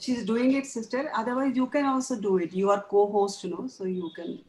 She's doing it, sister. Otherwise, you can also do it. You are co-host, you know, so you can.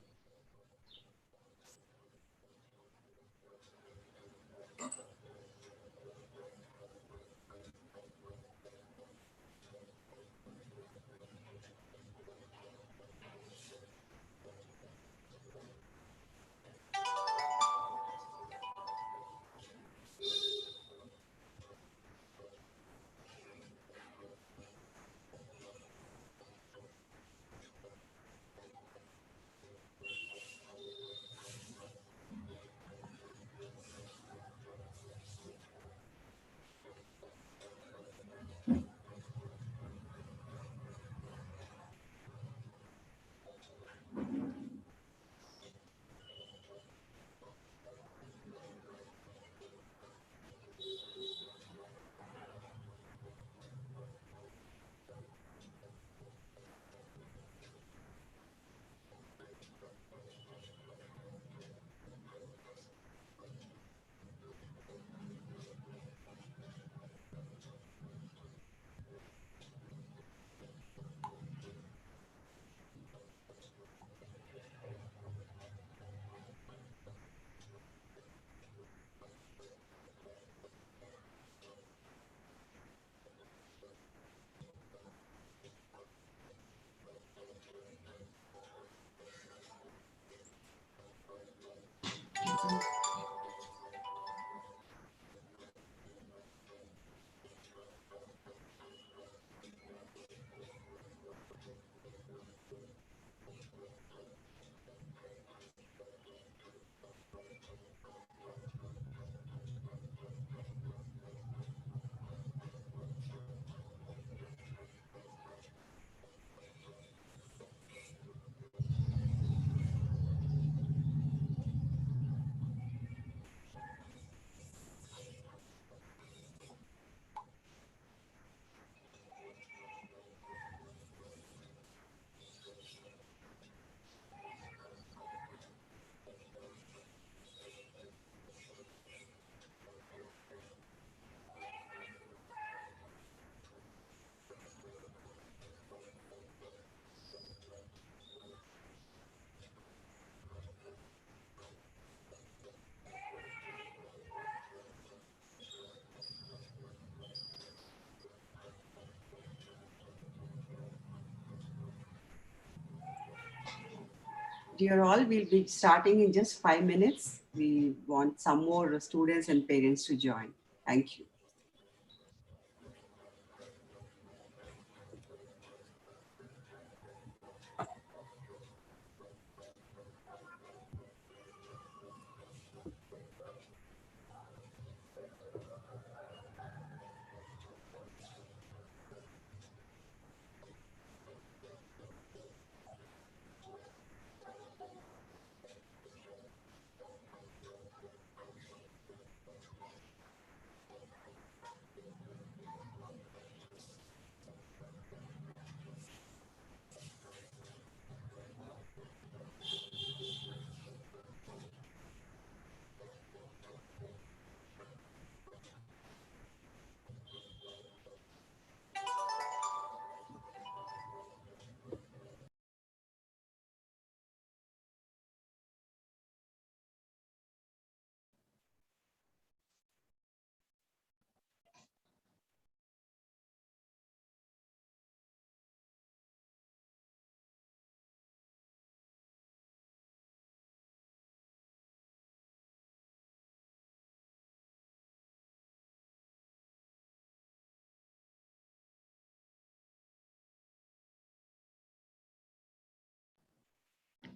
Dear all, we'll be starting in just 5 minutes. We want some more students and parents to join. Thank you.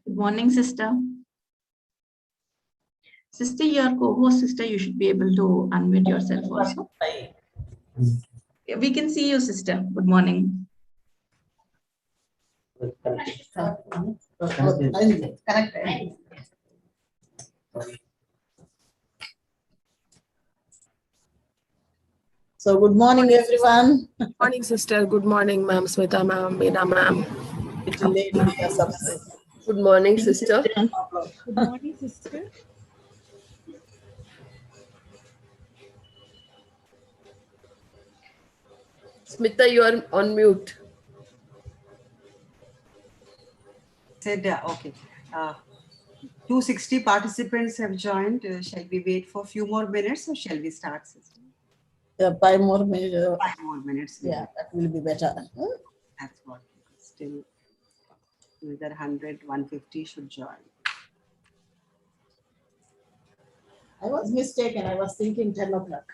Good morning, sister. Sister, your co-host sister, you should be able to unmute yourself also. We can see you, sister. Good morning. So good morning, everyone. Good morning, sister. Good morning, ma'am. Smita ma'am, Meena ma'am. Little late because of this. Good morning, sister. Good morning, sister. Smita, you are on mute. said, okay. 260 participants have joined. Shall we wait for a few more minutes or shall we start, sister? 5 more minutes. 5 more minutes. Yeah, that will be better. That's what. Still, another 100, 150 should join. I was mistaken. I was thinking 10 o'clock.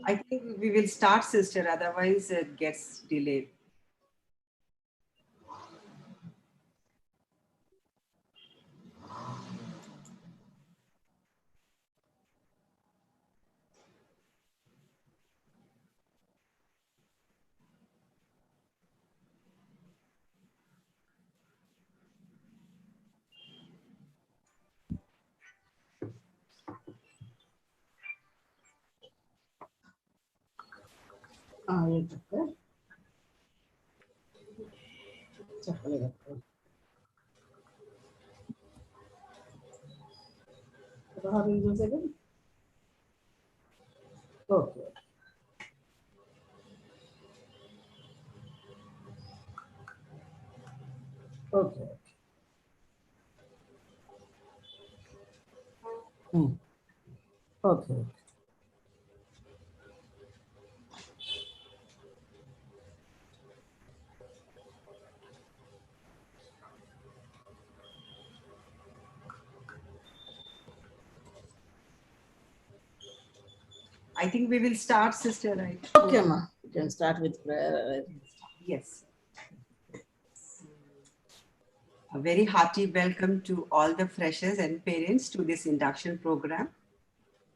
I think we will start, sister, otherwise it gets delayed. చెప్పలేదు. Okay. Okay. Okay. I think we will start, sister, right? Okay, ma. You can start with prayer. Yes. A very hearty welcome to all the freshers and parents to this induction program.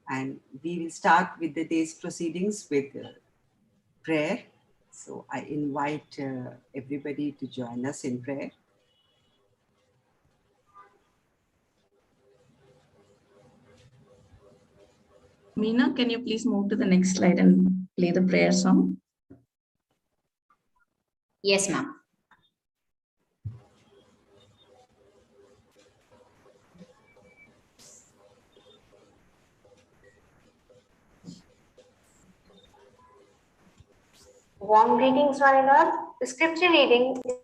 And we will start with the day's proceedings with prayer. So I invite everybody to join us in prayer. Meena, can you please move to the next slide and play the prayer song? Yes, ma'am. Warm greetings, one and all. The scripture reading is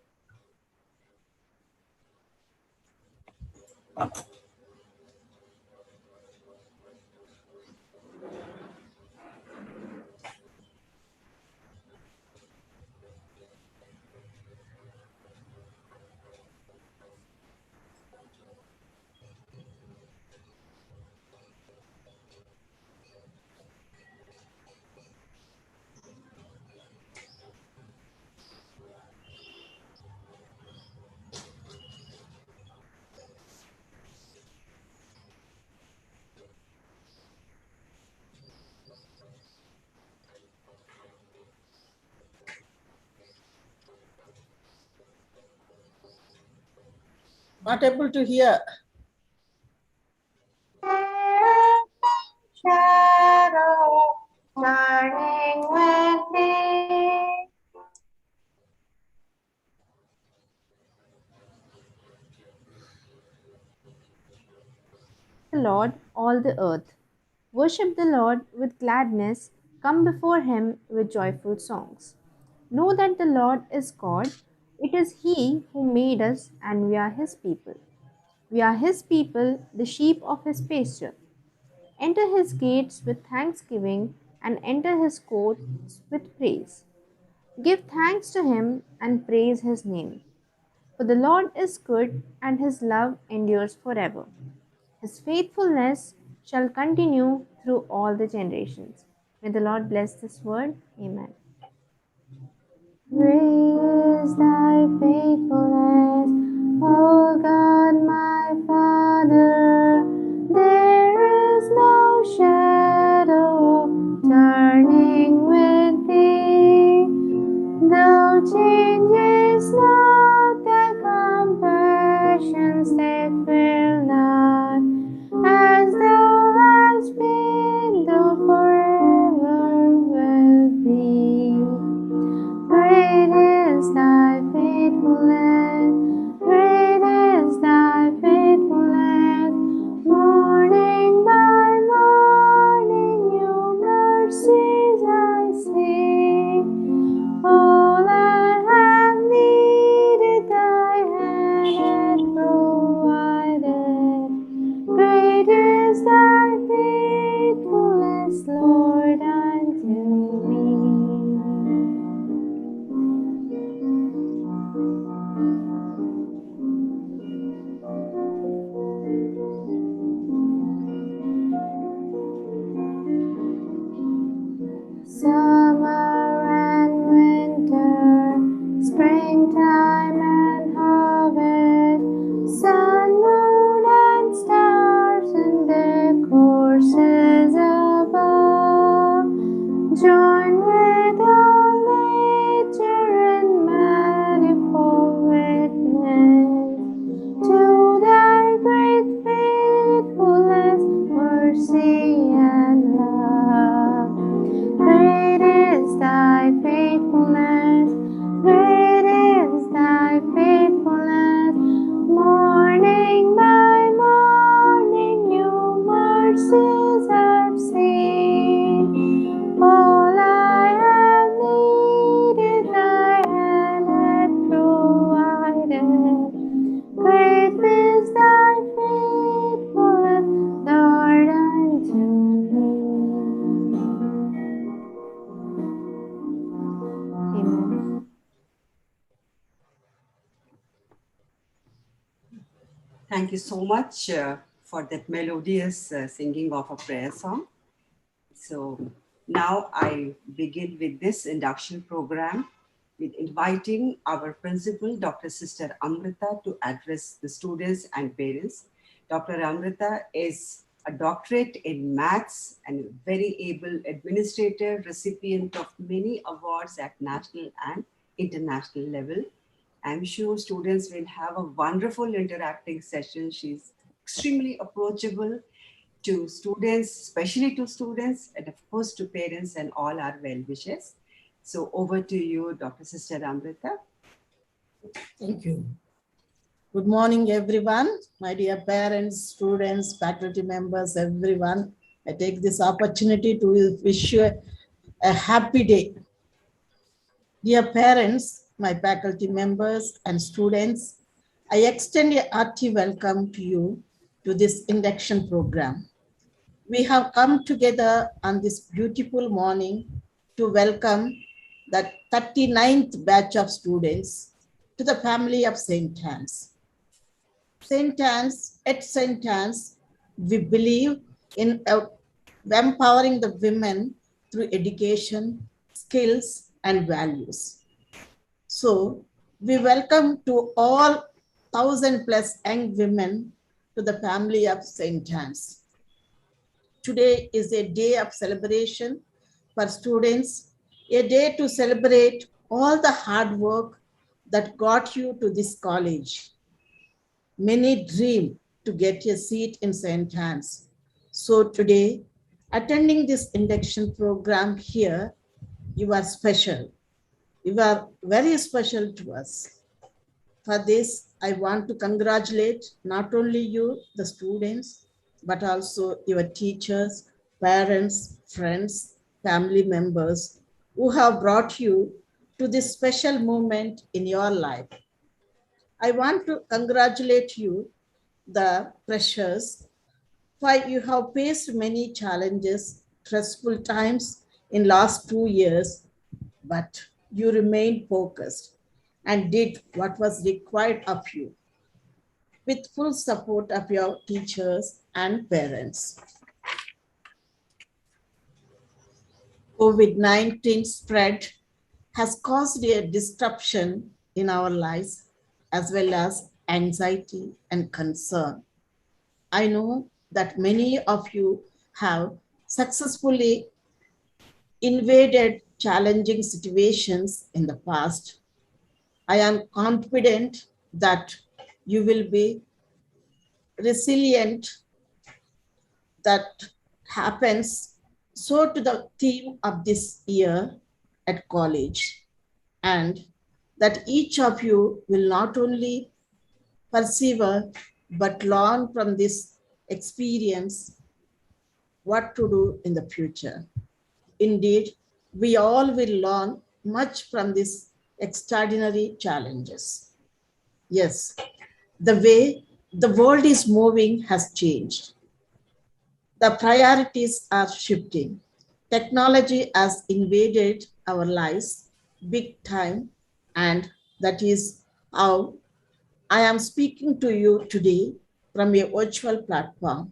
Not able to hear. shadow turning with thee. The Lord, all the earth. Worship the Lord with gladness, come before him with joyful songs. Know that the Lord is God. It is he who made us, and we are his people. We are his people, the sheep of his pasture. Enter his gates with thanksgiving and enter his courts with praise. Give thanks to him and praise his name. For the Lord is good and his love endures forever. His faithfulness shall continue through all the generations. May the Lord bless this word. Amen. Great is thy faithfulness, O God my Father. There is no shadow turning with thee. Thou changest not, thy compassions they fail not. As thou hast been, thou forever will be. Great is thy faithfulness, great is thy faithfulness. Morning by morning, new mercies I see. All I have needed, thy hand hath provided. Great is thy faithfulness, Lord, unto me. Summer and winter, springtime and harvest, sun, moon, and stars in their courses above, join with all nature in manifold witness to thy great faithfulness, mercy, and love. Great is thy faithfulness, great is thy faithfulness. Morning by morning, new mercies I've seen. All I have needed, thy hand hath provided. Great is thy faithfulness, Lord, unto me. Amen. Thank you so much for that melodious singing of a prayer song. So now I begin with this induction program, with inviting our principal, Dr. Sister Amrita, to address the students and parents. Dr. Amrita is a doctorate in maths and a very able administrator, recipient of many awards at national and international level. I'm sure students will have a wonderful interacting session. She's extremely approachable to students, especially to students, and of course to parents and all our well-wishers. So over to you, Dr. Sister Amrita. Thank you. Good morning, everyone. My dear parents, students, faculty members, everyone. I take this opportunity to wish you a happy day. Dear parents, my faculty members and students, I extend a hearty welcome to you to this induction program. We have come together on this beautiful morning to welcome the 39th batch of students to the family of St.Ann. At St.Ann, we believe in empowering the women through education, skills, and values. So we welcome to all 1,000+ young women to the family of St.Ann. Today is a day of celebration for students, a day to celebrate all the hard work that got you to this college. Many dream to get a seat in St.Ann. So today, attending this induction program here, you are special. You are very special to us. For this, I want to congratulate not only you, the students, but also your teachers, parents, friends, family members who have brought you to this special moment in your life. I want to congratulate you, the freshers, for you have faced many challenges, stressful times in last 2 years, but you remained focused and did what was required of you with full support of your teachers and parents. COVID-19 spread has caused a disruption in our lives as well as anxiety and concern. I know that many of you have successfully invaded challenging situations in the past. I am confident that you will be resilient. That happens so to the theme of this year at college, and that each of you will not only persevere but learn from this experience what to do in the future. Indeed, we all will learn much from these extraordinary challenges. Yes, the way the world is moving has changed. The priorities are shifting. Technology has invaded our lives big time, and that is how I am speaking to you today from a virtual platform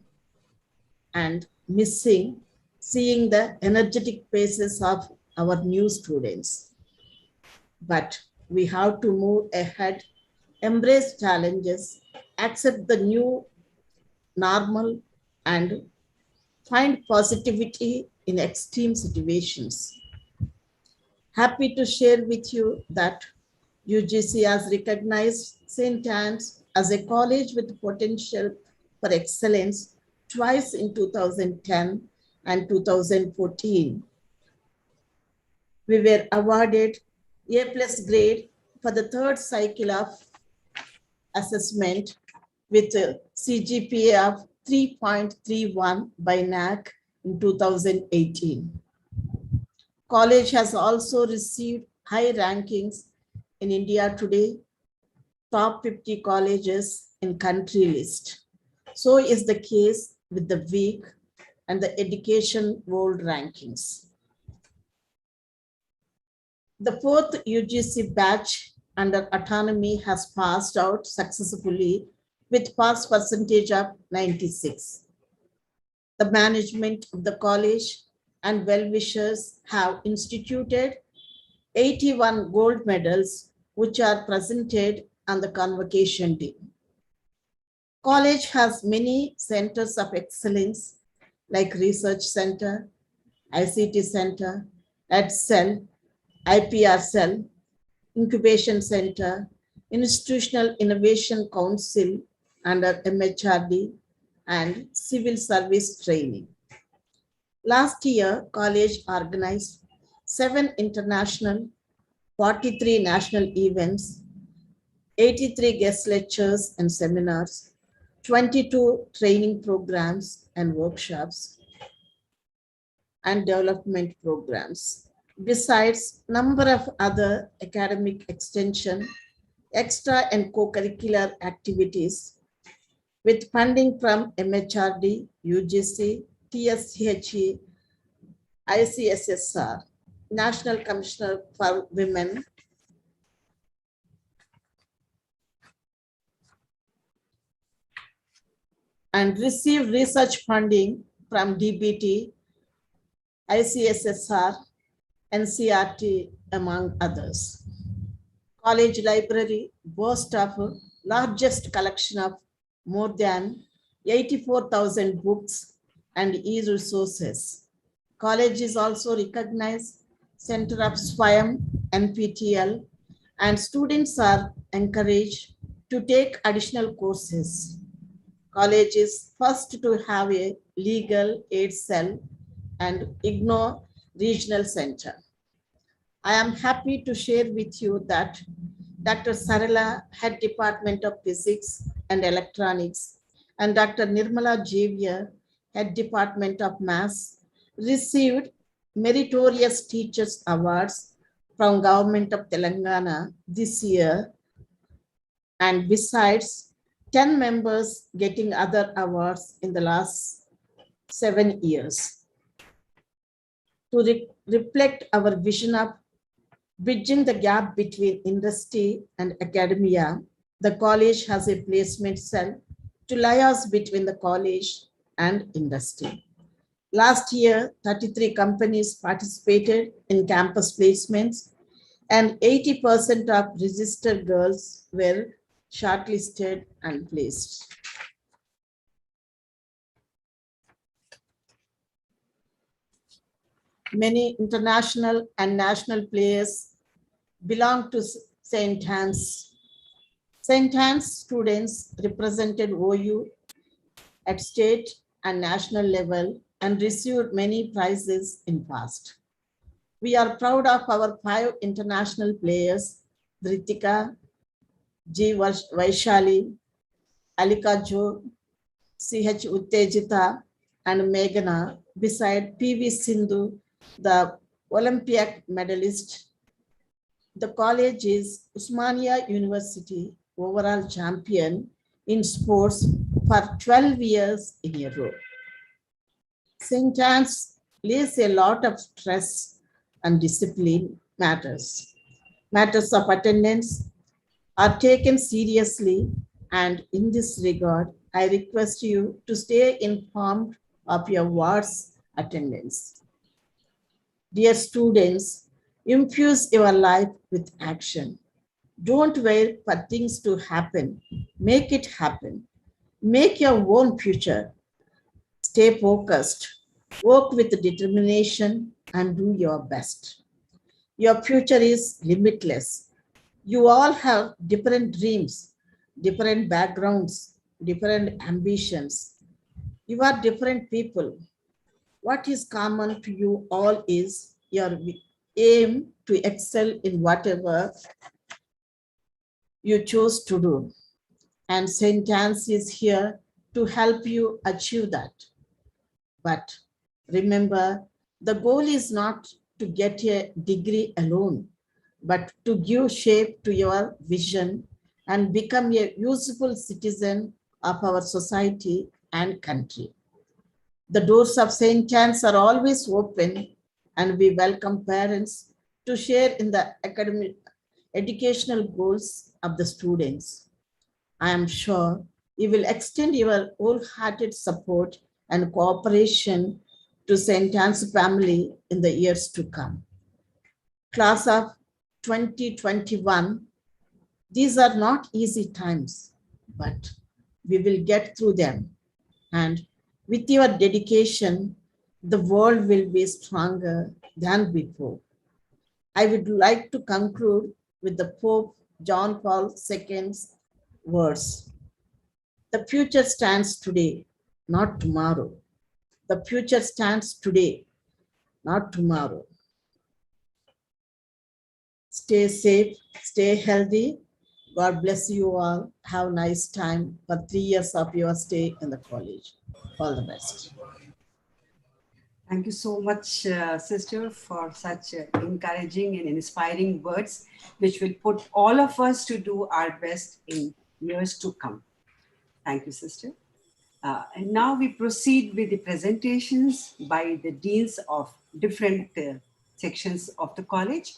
and seeing the energetic faces of our new students. But we have to move ahead, embrace challenges, accept the new normal, and find positivity in extreme situations. Happy to share with you that UGC has recognized St.Ann as a college with potential for excellence twice in 2010 and 2014. We were awarded A+ grade for the third cycle of assessment with a CGPA of 3.31 by NAC in 2018. College has also received high rankings in India Today, top 50 colleges in country list. So is the case with the week and the Education World Rankings. The fourth UGC batch under autonomy has passed out successfully with pass percentage of 96. The management of the college and well-wishers have instituted 81 gold medals, which are presented on the convocation day. College has many centers of excellence like Research Center, ICT Center, EdCell, IPR Cell, Incubation Center, Institutional Innovation Council under MHRD, and Civil Service Training. Last year, college organized 7 international, 43 national events, 83 guest lectures and seminars, 22 training programs and workshops, and development programs. Besides, number of other academic extension, extra and co-curricular activities with funding from MHRD, UGC, TSCHE, ICSSR, National Commissioner for Women, and received research funding from DBT, ICSSR, NCRT, among others. College library boasts of largest collection of more than 84,000 books and e-resources. College is also recognized Center of SWAYAM, NPTEL, and students are encouraged to take additional courses. College is first to have a legal aid cell and IGNOR Regional Center. I am happy to share with you that Dr. Sarala, Head Department of Physics and Electronics, and Dr. Nirmala Javier, Head Department of Maths, received Meritorious Teachers Awards from Government of Telangana this year, and besides 10 members getting other awards in the last 7 years. To reflect our vision of bridging the gap between industry and academia, the college has a placement cell to liaise between the college and industry. Last year, 33 companies participated in campus placements, and 80% of registered girls were shortlisted and placed. Many international and national players belong to St.Ann's. St.Ann's students represented OU at state and national level and received many prizes in past. We are proud of our 5 international players, Dhritika, G. Vaishali, Alika Jo, CH Uttejita, and Meghana, beside PV Sindhu, the Olympic medalist. The college is Usmania University overall champion in sports for 12 years in a row. St. Anne's lays a lot of stress and discipline matters. Matters of attendance are taken seriously, and in this regard, I request you to stay informed of your ward's attendance. Dear students, infuse your life with action. Don't wait for things to happen. Make it happen. Make your own future. Stay focused. Work with determination and do your best. Your future is limitless. You all have different dreams, different backgrounds, different ambitions. You are different people. What is common to you all is your aim to excel in whatever you choose to do. And St. Anne's is here to help you achieve that. But remember, the goal is not to get a degree alone, but to give shape to your vision and become a useful citizen of our society and country. The doors of St. Anne's are always open, and we welcome parents to share in the academic educational goals of the students. I am sure you will extend your wholehearted support and cooperation to St. Anne's family in the years to come. Class of 2021, these are not easy times, but we will get through them. And with your dedication, the world will be stronger than before. I would like to conclude with the Pope John Paul II's words. The future stands today, not tomorrow. The future stands today, not tomorrow. Stay safe, stay healthy. God bless you all. Have a nice time for 3 years of your stay in the college. All the best. Thank you so much, sister, for such encouraging and inspiring words, which will put all of us to do our best in years to come. Thank you, sister. And now we proceed with the presentations by the deans of different sections of the college.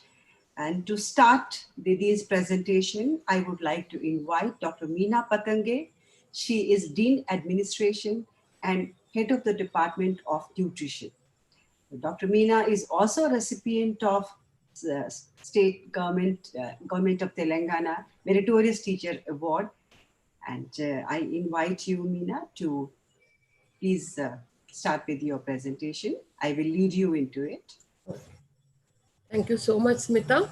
And to start the dean's presentation, I would like to invite Dr. Meena Patange. She is Dean Administration and Head of the Department of Nutrition. Dr. Meena is also a recipient of State Government of Telangana Meritorious Teacher Award. And I invite you, Meena, to please start with your presentation. I will lead you into it. Thank you so much, Smita.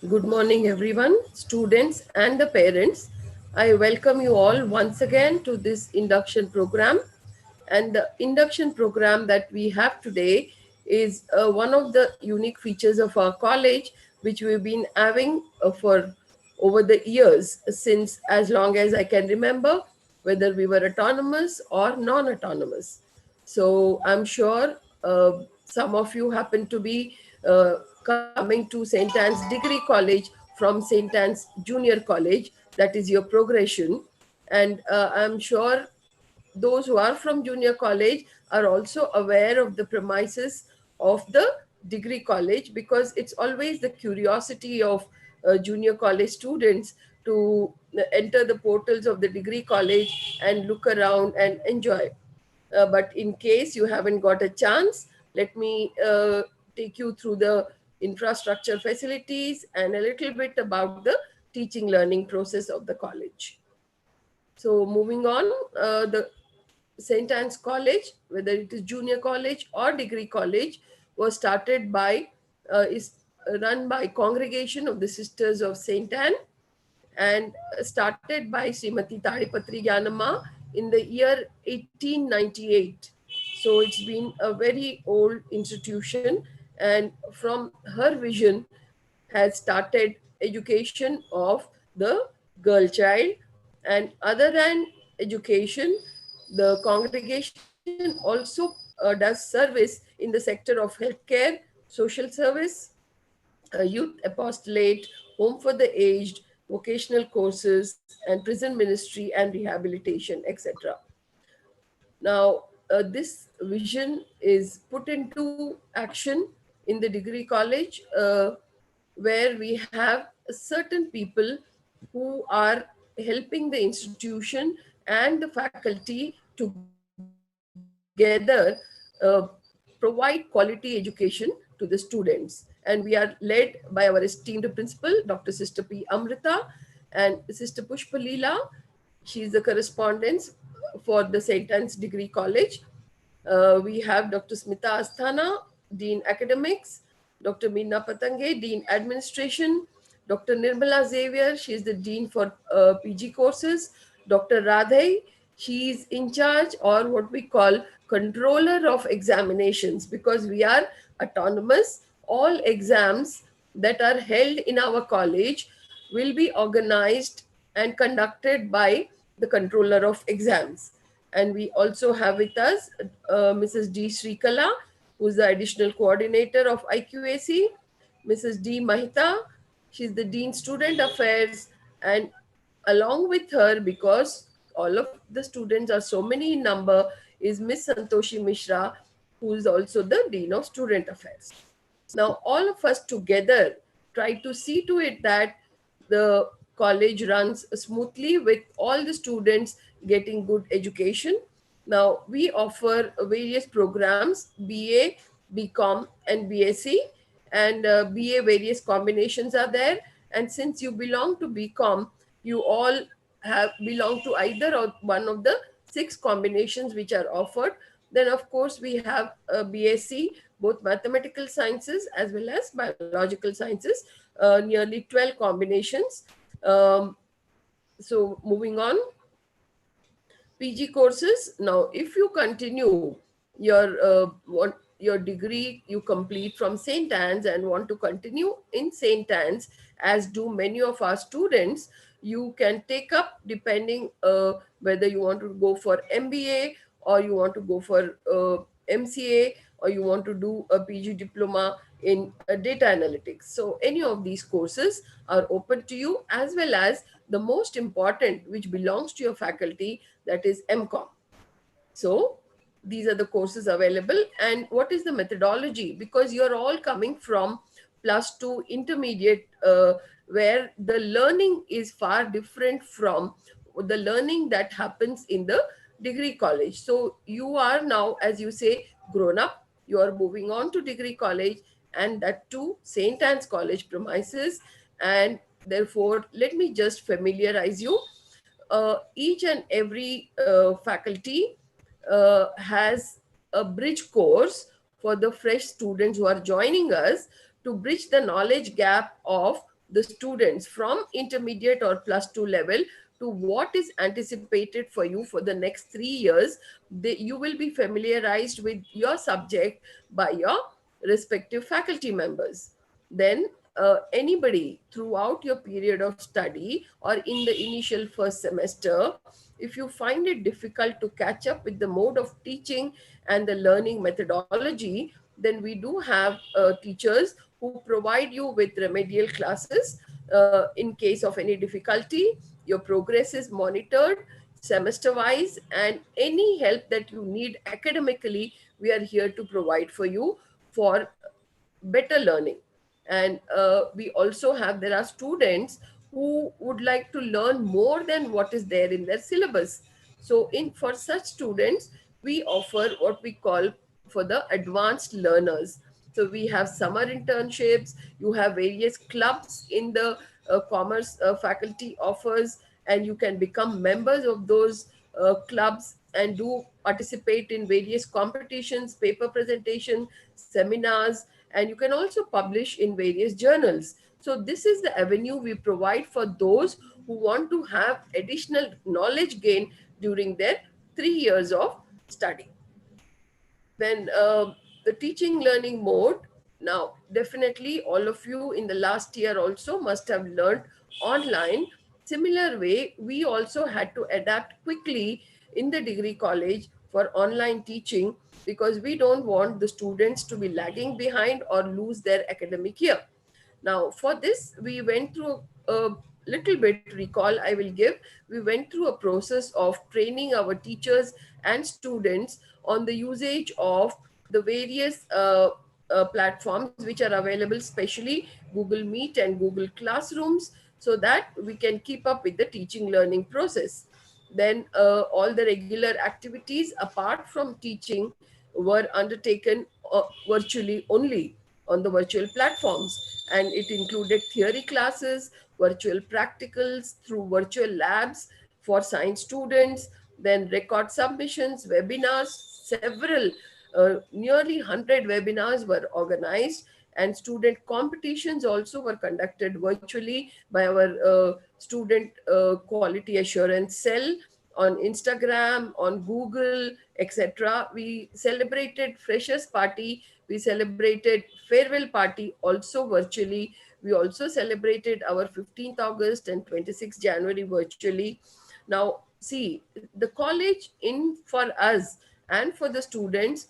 Good morning, everyone, students and the parents. I welcome you all once again to this induction program. And the induction program that we have today is one of the unique features of our college, which we've been having for over the years, since as long as I can remember, whether we were autonomous or non-autonomous. So I'm sure some of you happen to be coming to St.Anne's Degree College from St.Anne's Junior College. That is your progression. And I'm sure those who are from junior college are also aware of the premises of the degree college, because it's always the curiosity of junior college students to enter the portals of the degree college and look around and enjoy. But in case you haven't got a chance, let me take you through the infrastructure facilities and a little bit about the teaching learning process of the college. So moving on, the St. Anne's College, whether it is junior college or degree college, was started by, is run by Congregation of the Sisters of St. Anne, and started by Srimati Tadipatri Gyanamma in the year 1898. So it's been a very old institution, and from her vision has started education of the girl child. And other than education, the congregation also does service in the sector of healthcare, social service, youth apostolate, home for the aged, vocational courses, and prison ministry and rehabilitation, etc. Now, this vision is put into action in the degree college, where we have certain people who are helping the institution and the faculty together provide quality education to the students. And we are led by our esteemed principal, Dr. Sister P. Amrita, and Sister Pushpa Leela. She is the correspondent for the St. Anne's Degree College. We have Dr. Smita Asthana, Dean Academics, Dr. Meena Patange, Dean Administration, Dr. Nirmala Xavier, she is the Dean for PG courses, Dr. Radhe, she is in charge, or what we call controller of examinations, because we are autonomous. All exams that are held in our college will be organized and conducted by the controller of exams. And we also have with us Mrs. D. Srikala, who is the additional coordinator of IQAC, Mrs. D. Mahita, she's the Dean Student Affairs, and along with her, because all of the students are so many in number, is Miss Santoshi Mishra, who is also the Dean of Student Affairs. Now, all of us together try to see to it that the college runs smoothly with all the students getting good education. Now, we offer various programs, BA, BCom, and BSc, and BA various combinations are there. And since you belong to BCom, you all have belong to either or one of the 6 combinations which are offered. Then, of course, we have BSc, both mathematical sciences as well as biological sciences, nearly 12 combinations. Um, so, moving on. PG courses. Now, if you continue your degree you complete from St. Anne's and want to continue in St. Anne's, as do many of our students, you can take up depending whether you want to go for MBA or you want to go for MCA or you want to do a PG diploma in data analytics. So, any of these courses are open to you, as well as the most important, which belongs to your faculty, that is MCOM. So these are the courses available. And what is the methodology? Because you're all coming from +2 intermediate, where the learning is far different from the learning that happens in the degree college. So you are now, as you say, grown up, you are moving on to degree college, and that too St. Anne's College premises. And therefore, let me just familiarize you. Each and every faculty has a bridge course for the fresh students who are joining us, to bridge the knowledge gap of the students from intermediate or +2 level to what is anticipated for you for the next 3 years. You will be familiarized with your subject by your respective faculty members. Then anybody throughout your period of study or in the initial first semester, if you find it difficult to catch up with the mode of teaching and the learning methodology, then we do have teachers who provide you with remedial classes. In case of any difficulty, your progress is monitored semester wise, and any help that you need academically, we are here to provide for you for better learning. And we also have, there are students who would like to learn more than what is there in their syllabus. So in for such students, we offer what we call for the advanced learners. So we have summer internships, you have various clubs in the commerce faculty offers, and you can become members of those clubs and do participate in various competitions, paper presentation, seminars, and you can also publish in various journals. So this is the avenue we provide for those who want to have additional knowledge gain during their 3 years of study. Then the teaching learning mode. Now, definitely all of you in the last year also must have learned online. Similar way, we also had to adapt quickly in the degree college for online teaching, because we don't want the students to be lagging behind or lose their academic year. Now, for this, we went through a little bit recall I will give. We went through a process of training our teachers and students on the usage of the various platforms which are available, especially Google Meet and Google Classrooms, so that we can keep up with the teaching learning process. Then all the regular activities apart from teaching were undertaken virtually only on the virtual platforms, and it included theory classes, virtual practicals through virtual labs for science students, then record submissions, webinars, several, nearly 100 webinars were organized, and student competitions also were conducted virtually by our student quality assurance cell on Instagram, on Google, etc. We celebrated freshers party, we celebrated farewell party also virtually. We also celebrated our 15th August and 26th January virtually. Now, see, the college in for us and for the students,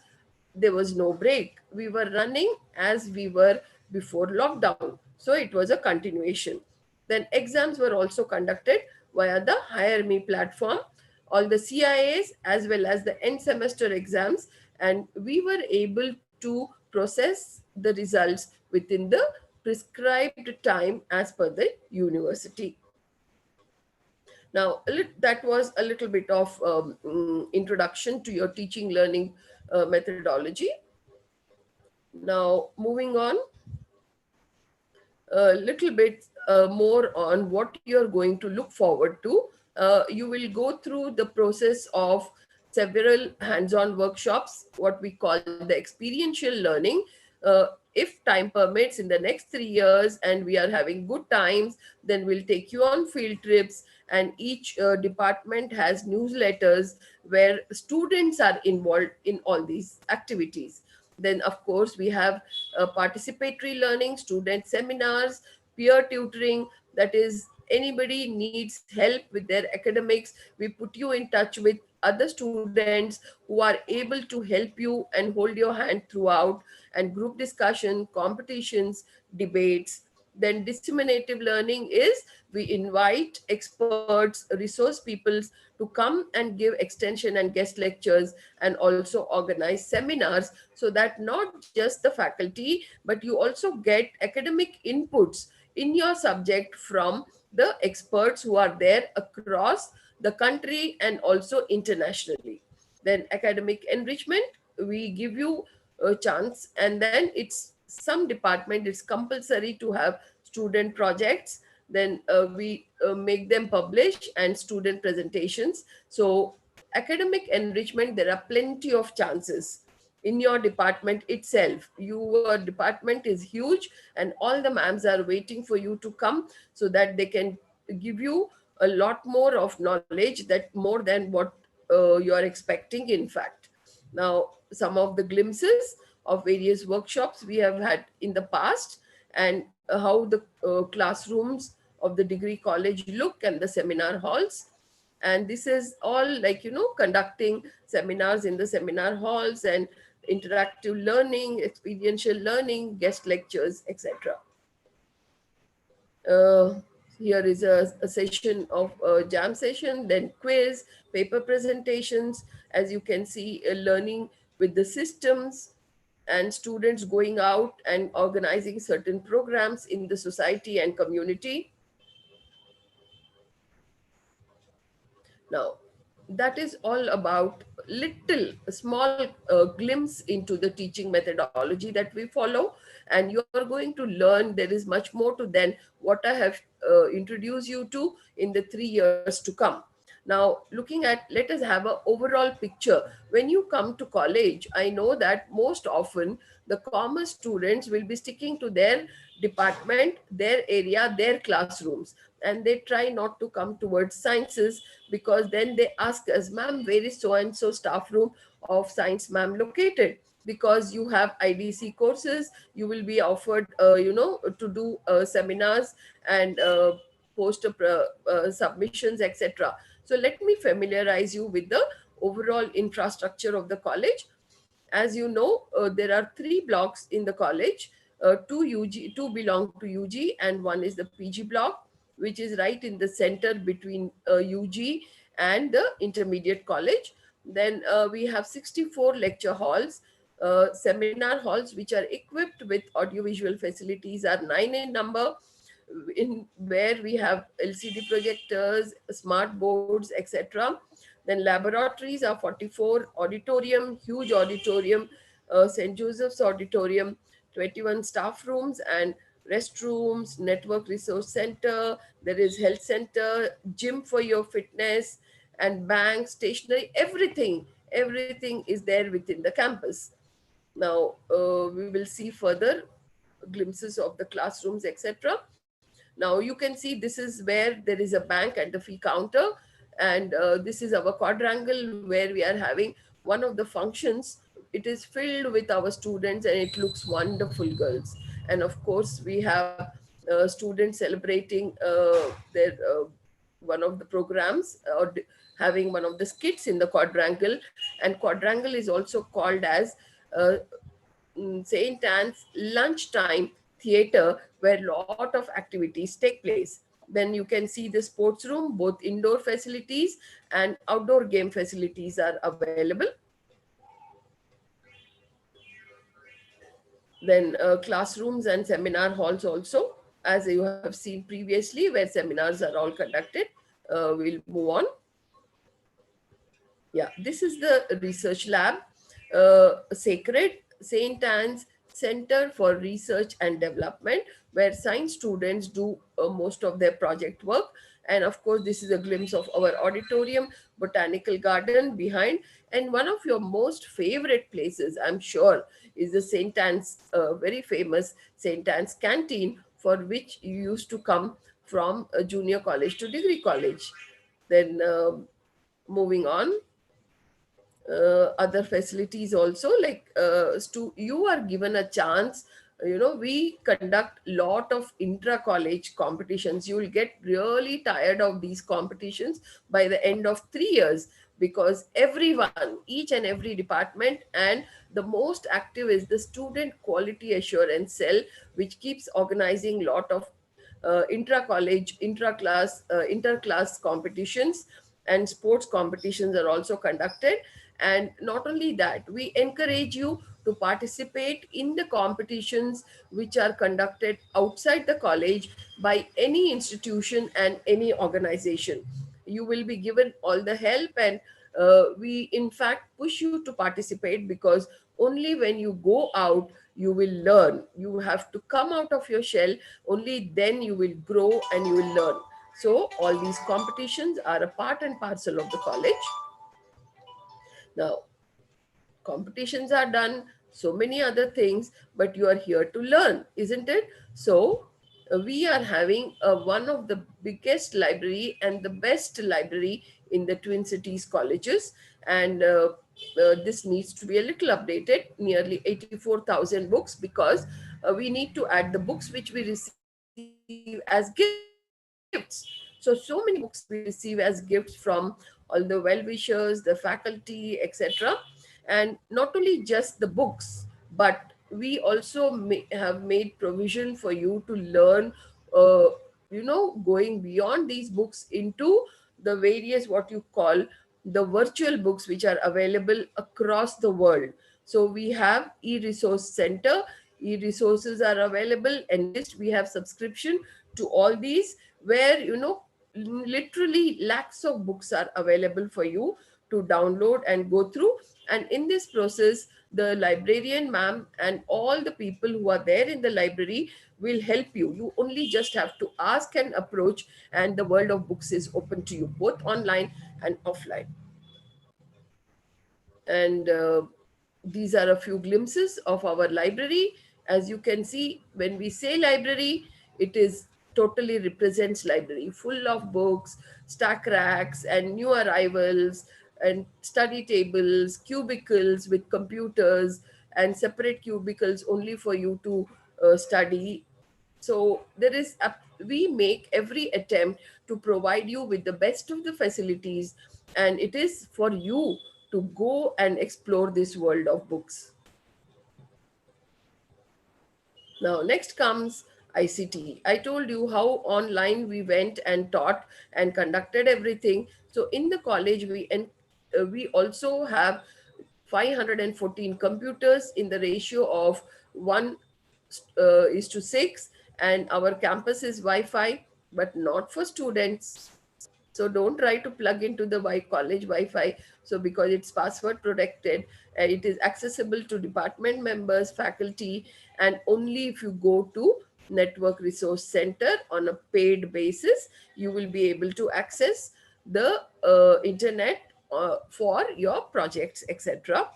there was no break. We were running as we were before lockdown. So it was a continuation. Then exams were also conducted via the Hire Me platform, all the CIAs as well as the end semester exams, and we were able to process the results within the prescribed time as per the university. Now, that was a little bit of introduction to your teaching learning methodology. Now, moving on, a little bit more on what you're going to look forward to. You will go through the process of several hands-on workshops, what we call the experiential learning. If time permits, in the next 3 years, and we are having good times, then we'll take you on field trips, and each department has newsletters where students are involved in all these activities. Then, of course, we have participatory learning, student seminars, peer tutoring. That is, anybody needs help with their academics, we put you in touch with other students who are able to help you and hold your hand throughout, and group discussion, competitions, debates. Then disseminative learning is, we invite experts, resource peoples to come and give extension and guest lectures, and also organize seminars, so that not just the faculty, but you also get academic inputs in your subject from the experts who are there across the country and also internationally. Then academic enrichment, we give you a chance, and then it's some department it's compulsory to have student projects. Then we make them publish, and student presentations. So academic enrichment, there are plenty of chances in your department itself. Your department is huge, and all the ma'ams are waiting for you to come, so that they can give you a lot more of knowledge, that more than what you are expecting, in fact. Now, some of the glimpses of various workshops we have had in the past, and how the classrooms of the degree college look, and the seminar halls. And this is all, like, conducting seminars in the seminar halls, and interactive learning, experiential learning, guest lectures, etc. uh, Here is a session of a jam session, then quiz, paper presentations. As you can see, learning with the systems, and students going out and organizing certain programs in the society and community. Now, that is all about little small glimpse into the teaching methodology that we follow, and you are going to learn there is much more to than what I have introduced you to in the 3 years to come. Now, looking at, let us have an overall picture. When you come to college, I know that most often the commerce students will be sticking to their department, their area, their classrooms, and they try not to come towards sciences, because then they ask us, ma'am, where is so and so staff room of science, ma'am, located? Because you have IDC courses, you will be offered to do seminars and poster submissions, etc. So let me familiarize you with the overall infrastructure of the college. As you know, there are 3 blocks in the college. Two belong to UG, and one is the PG block, which is right in the center between UG and the intermediate college. Then we have 64 lecture halls. Seminar halls, which are equipped with audiovisual facilities, are 9 in number, in where we have LCD projectors, smart boards, etc. Then laboratories are 44, auditorium, huge auditorium, St. Joseph's Auditorium, 21 staff rooms and restrooms, network resource center, there is health center, gym for your fitness, and bank, stationery, everything is there within the campus. Now, we will see further glimpses of the classrooms, etc. Now you can see this is where there is a bank at the fee counter, and this is our quadrangle where we are having one of the functions. It is filled with our students, and it looks wonderful, girls. And of course, we have students celebrating their one of the programs, having one of the skits in the quadrangle. And quadrangle is also called as uh, St. Anne's lunchtime theater, where a lot of activities take place. Then you can see the sports room, both indoor facilities and outdoor game facilities are available. Then classrooms and seminar halls also, as you have seen previously, where seminars are all conducted. we'll move on. Yeah, this is the research lab, Sacred St. Anne's Center for Research and Development, where science students do most of their project work. And of course, this is a glimpse of our auditorium, botanical garden behind. And one of your most favorite places, I'm sure, is the St. Anne's, very famous St. Anne's canteen, for which you used to come from a junior college to degree college. Then moving on, other facilities also, like you are given a chance. We conduct lot of intra college competitions. You will get really tired of these competitions by the end of 3 years, because everyone, each and every department, and the most active is the student quality assurance cell, which keeps organizing lot of intra college, intra class, inter class competitions, and sports competitions are also conducted. And not only that, we encourage you to participate in the competitions which are conducted outside the college by any institution and any organization. You will be given all the help, and we in fact push you to participate, because only when you go out you will learn. You have to come out of your shell, only then you will grow and you will learn. So all these competitions are a part and parcel of the college. Now, competitions are done, so many other things, but you are here to learn, isn't it? So we are having one of the biggest library and the best library in the Twin Cities colleges. And this needs to be a little updated, nearly 84,000 books, because we need to add the books which we receive as gifts. So many books we receive as gifts from all the well-wishers, the faculty, etc. And not only just the books, but we also have made provision for you to learn, going beyond these books into the various, what you call, the virtual books which are available across the world. So we have e-resource center. E-resources are available, enlist, we have subscription to all these, where literally lakhs of books are available for you to download and go through. And in this process, the librarian ma'am and all the people who are there in the library will help you. You only just have to ask and approach, and the world of books is open to you, both online and offline. And these are a few glimpses of our library. As you can see, when we say library, it is totally represents library, full of books, stack racks and new arrivals, and study tables, cubicles with computers, and separate cubicles only for you to study. So we make every attempt to provide you with the best of the facilities, and it is for you to go and explore this world of books. Now, next comes ICT. I told you how online we went and taught and conducted everything. So in the college, we also have 514 computers in the ratio of 1:6, and our campus is Wi-Fi, but not for students. So don't try to plug into the college Wi-Fi. So because it's password protected, and it is accessible to department members, faculty, and only if you go to Network Resource Center on a paid basis, you will be able to access the internet for your projects, etc.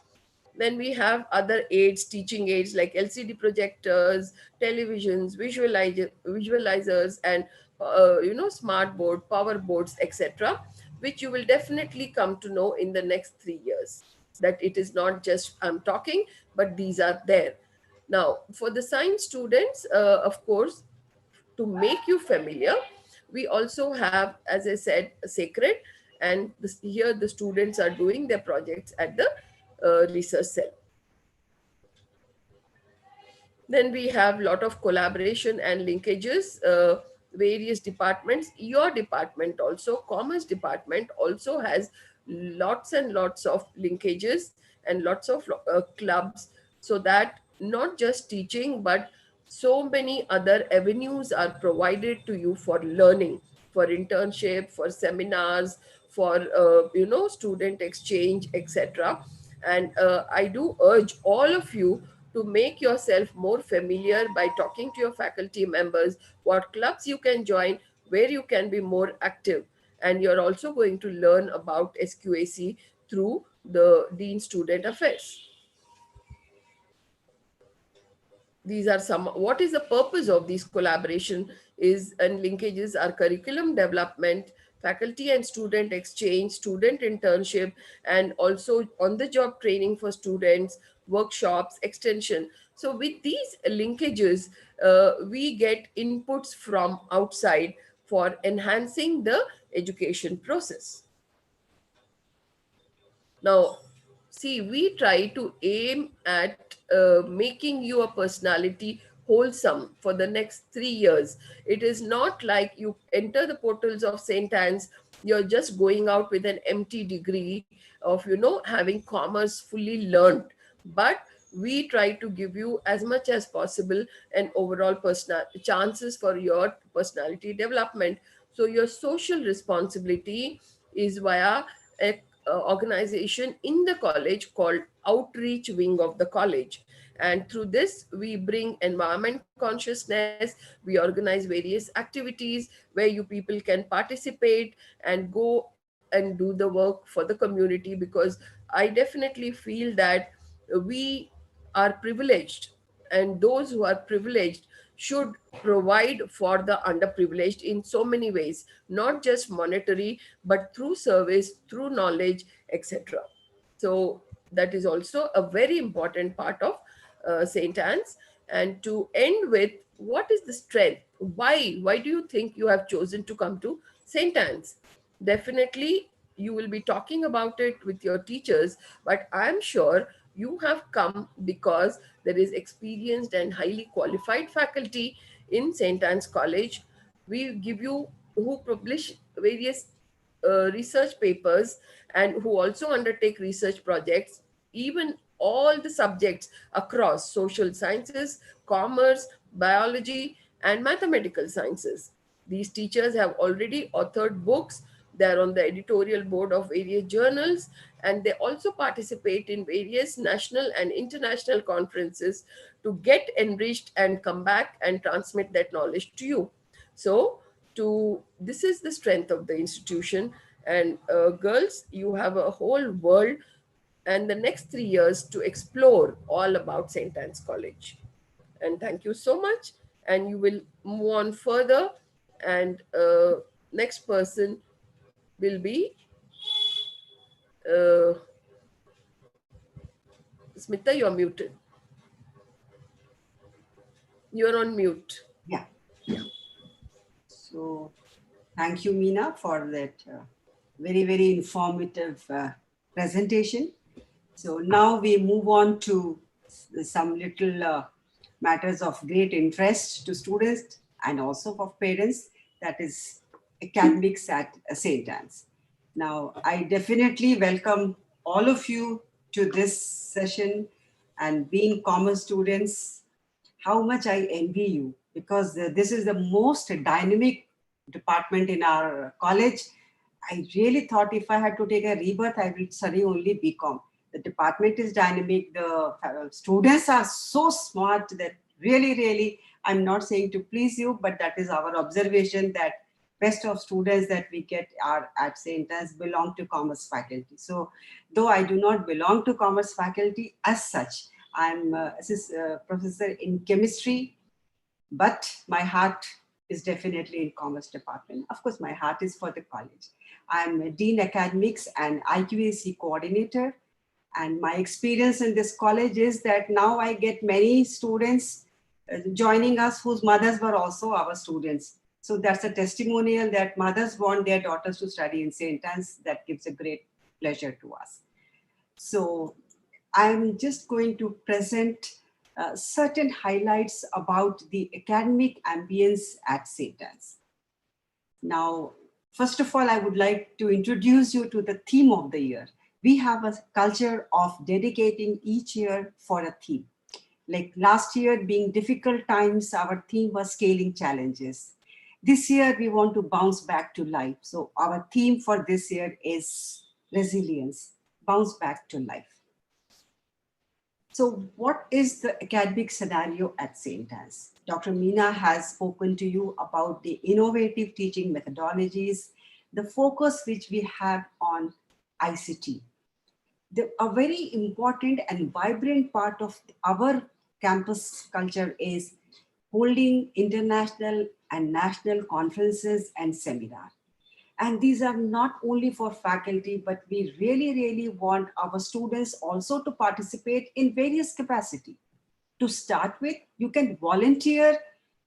Then we have other aids, teaching aids like LCD projectors, televisions, visualizers, and smart board, power boards, etc., which you will definitely come to know in the next 3 years. That it is not just I'm talking, but these are there. Now, for the science students, of course, to make you familiar, we also have, as I said, Sacred, and here the students are doing their projects at the research cell. Then we have a lot of collaboration and linkages, various departments. Your department also, commerce department, also has lots and lots of linkages and lots of clubs, so that not just teaching, but so many other avenues are provided to you for learning. for internship, for seminars, for student exchange, etc. And I do urge all of you to make yourself more familiar by talking to your faculty members, what clubs you can join, where you can be more active. And you're also going to learn about SQAC through the Dean Student Affairs. These are some, what is the purpose of these collaboration is and linkages are curriculum development, faculty and student exchange, student internship, and also on the job training for students, workshops, extension. So with these linkages, we get inputs from outside for enhancing the education process. Now, see, we try to aim at making your personality wholesome for the next 3 years. It is not like you enter the portals of St. Anne's, you're just going out with an empty degree of, having commerce fully learned. But we try to give you as much as possible an overall personal chances for your personality development. So your social responsibility is via a organization in the college called Outreach Wing of the college. And through this, we bring environment consciousness, we organize various activities where you people can participate and go and do the work for the community, because I definitely feel that we are privileged, and those who are privileged should provide for the underprivileged in so many ways, not just monetary, but through service, through knowledge, etc. So that is also a very important part of St. Anne's. And to end with, what is the strength? Why do you think you have chosen to come to St. Anne's? Definitely, you will be talking about it with your teachers, but I'm sure you have come because there is experienced and highly qualified faculty in St. Anne's College. We give you who publish various research papers and who also undertake research projects, even all the subjects across social sciences, commerce, biology, and mathematical sciences. These teachers have already authored books, they're on the editorial board of various journals, and they also participate in various national and international conferences to get enriched and come back and transmit that knowledge to you. So, this is the strength of the institution. And girls, you have a whole world and the next 3 years to explore all about St. Anne's College. And thank you so much. And you will move on further. And next person will be uh, Smita. You're muted. You're on mute. Yeah. So thank you, Meena, for that very, very informative presentation. So now we move on to some little matters of great interest to students and also for parents, that is academics at St. Anne's. Now, I definitely welcome all of you to this session, and being commerce students, how much I envy you, because this is the most dynamic department in our college. I really thought if I had to take a rebirth, I will study only BCom. The department is dynamic. The students are so smart that really, really, I'm not saying to please you, but that is our observation, that best of students that we get are at St. Anne's belong to commerce faculty. So though I do not belong to commerce faculty as such, I'm professor in chemistry, but my heart is definitely in commerce department. Of course, my heart is for the college. I'm a Dean Academics and IQAC coordinator. And my experience in this college is that now I get many students joining us whose mothers were also our students. So that's a testimonial that mothers want their daughters to study in St. Anne's. That gives a great pleasure to us. So I'm just going to present certain highlights about the academic ambience at St. Anne's. Now, first of all, I would like to introduce you to the theme of the year. We have a culture of dedicating each year for a theme. Like last year being difficult times, our theme was scaling challenges. this year we want to bounce back to life. So our theme for this year is resilience, bounce back to life. So what is the academic scenario at St. Anne's? Dr. Meena has spoken to you about the innovative teaching methodologies, the focus which we have on ICT. A very important and vibrant part of our campus culture is holding international and national conferences and seminars. And these are not only for faculty, but we really, really want our students also to participate in various capacity. To start with, you can volunteer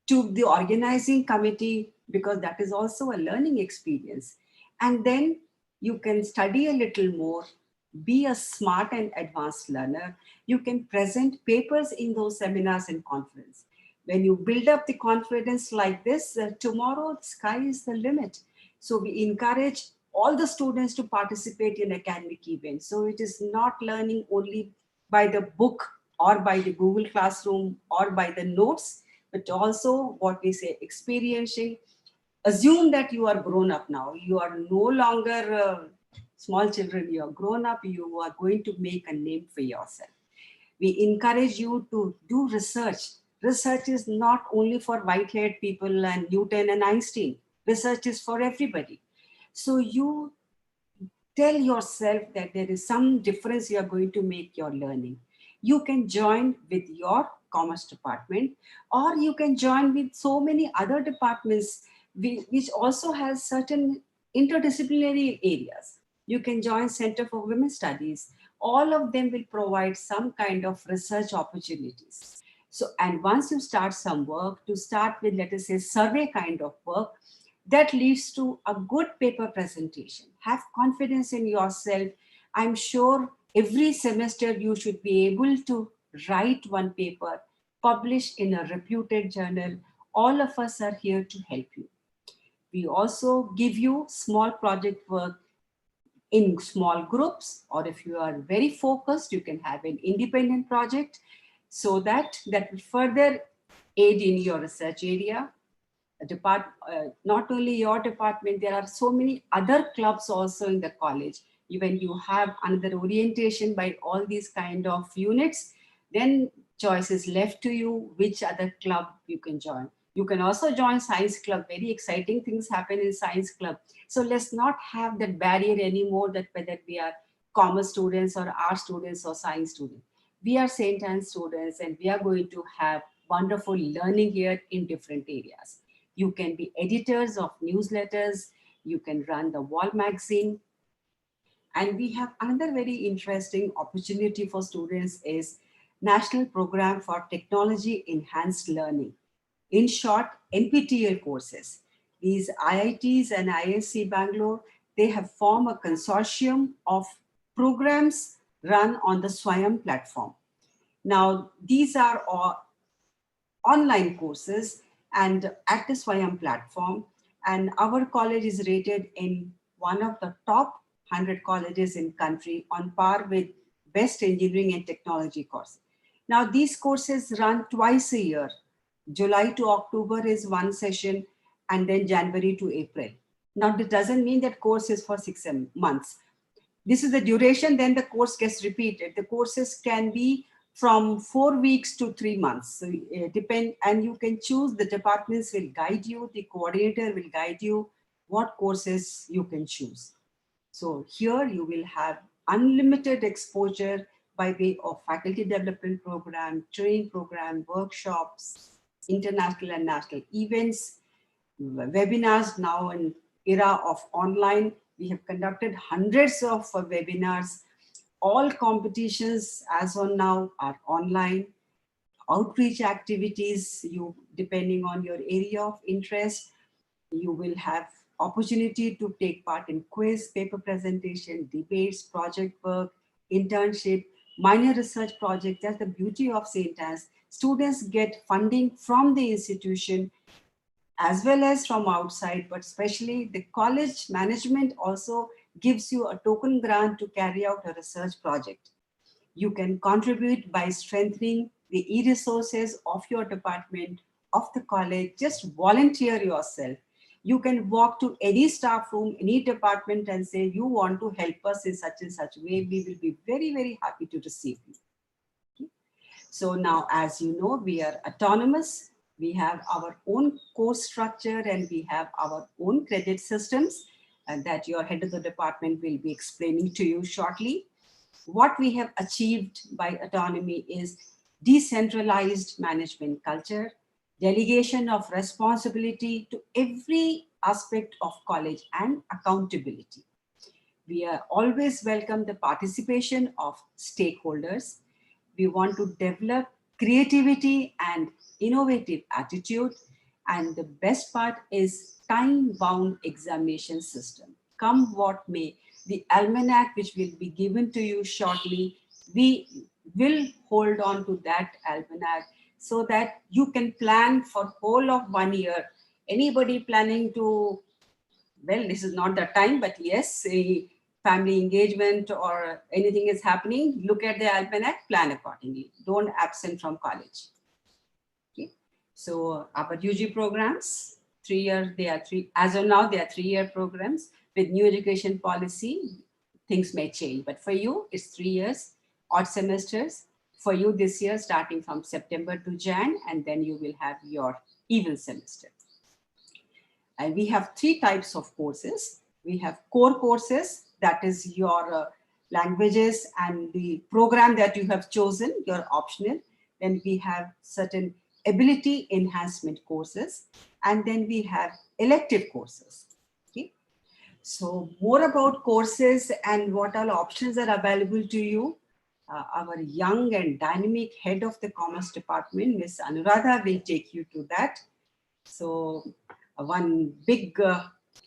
to the organizing committee because that is also a learning experience. And then you can study a little more, be a smart and advanced learner. You can present papers in those seminars and conferences. When you build up the confidence like this, tomorrow the sky is the limit. So we encourage all the students to participate in academic events. So it is not learning only by the book or by the Google Classroom or by the notes, but also what we say, experiencing. Assume that you are grown up now. You are no longer small children. You are grown up. You are going to make a name for yourself. We encourage you to do research. Research is not only for white-haired people and Newton and Einstein. Research is for everybody. So you tell yourself that there is some difference you are going to make your learning. You can join with your commerce department, or you can join with so many other departments which also has certain interdisciplinary areas. You can join Center for Women's Studies. All of them will provide some kind of research opportunities. So, and once you start some work, to start with, let us say, survey kind of work, that leads to a good paper presentation. Have confidence in yourself. I'm sure every semester you should be able to write one paper, publish in a reputed journal. All of us are here to help you. We also give you small project work in small groups, or if you are very focused, you can have an independent project so that will further aid in your research area. Not only your department, there are so many other clubs also in the college. When you have another orientation by all these kind of units, then choice is left to you which other club you can join. You can also join science club. Very exciting things happen in science club. So let's not have that barrier anymore that whether we are commerce students or art students or science students. We are St. Anne students and we are going to have wonderful learning here in different areas. You can be editors of newsletters. You can run the wall magazine. And we have another very interesting opportunity for students is National Program for Technology Enhanced Learning. In short, NPTEL courses. These IITs and ISC Bangalore, they have formed a consortium of programs run on the Swayam platform. Now, these are all online courses and at the Swayam platform, and our college is rated in one of the top 100 colleges in country on par with best engineering and technology courses. Now these courses run twice a year. July to October is one session and then January to April. Now this doesn't mean that course is for 6 months. This is the duration, then the course gets repeated. The courses can be from 4 weeks to 3 months. So depend, and you can choose, the departments will guide you, the coordinator will guide you what courses you can choose. So here you will have unlimited exposure by way of faculty development program, training program, workshops, international and national events, webinars. Now in era of online, we have conducted hundreds of webinars. All competitions as on now are online. Outreach activities, you depending on your area of interest, you will have opportunity to take part in quiz, paper presentation, debates, project work, internship, minor research project. That's the beauty of St. Anne's. Students get funding from the institution as well as from outside, but especially the college management also gives you a token grant to carry out a research project. You can contribute by strengthening the e-resources of your department, of the college. Just volunteer yourself. You can walk to any staff room, any department and say, you want to help us in such and such way. We will be very, very happy to receive you. Okay. So now, as you know, we are autonomous. We have our own course structure and we have our own credit systems, and that your head of the department will be explaining to you shortly. What we have achieved by autonomy is decentralized management culture, delegation of responsibility to every aspect of college, and accountability. We are always welcome the participation of stakeholders. We want to develop creativity and innovative attitude. And the best part is time-bound examination system. Come what may, the almanac which will be given to you shortly, we will hold on to that almanac so that you can plan for whole of 1 year. Anybody planning to, well, this is not the time, but yes, a family engagement or anything is happening, look at the almanac, plan accordingly. Don't absent from college. Okay. So our UG programs, 3 years, as of now, they are 3-year programs. With new education policy, things may change, but for you, it's 3 years, odd semesters. For you this year, starting from September to Jan, and then you will have your even semester. And we have 3 types of courses. We have core courses, that is your languages and the program that you have chosen, your optional. Then we have certain ability enhancement courses, and then we have elective courses. Okay. So more about courses and what all options are available to you. Our young and dynamic head of the Commerce Department, Ms. Anuradha, will take you to that. So one big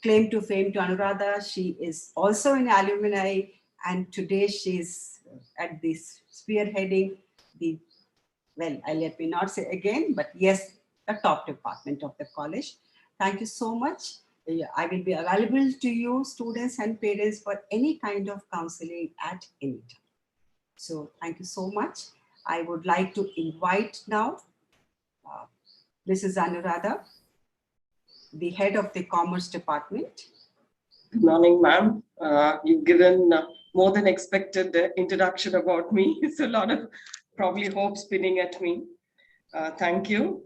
claim to fame to Anuradha, she is also an alumni, and today she's at this spearheading the, well, let me not say again, but yes, the top department of the college. Thank you so much. I will be available to you, students and parents, for any kind of counseling at any time. So thank you so much. I would like to invite now Mrs. Anuradha, the head of the Commerce Department. Good morning, ma'am. You've given more than expected introduction about me. It's a lot of probably hope spinning at me. Thank you.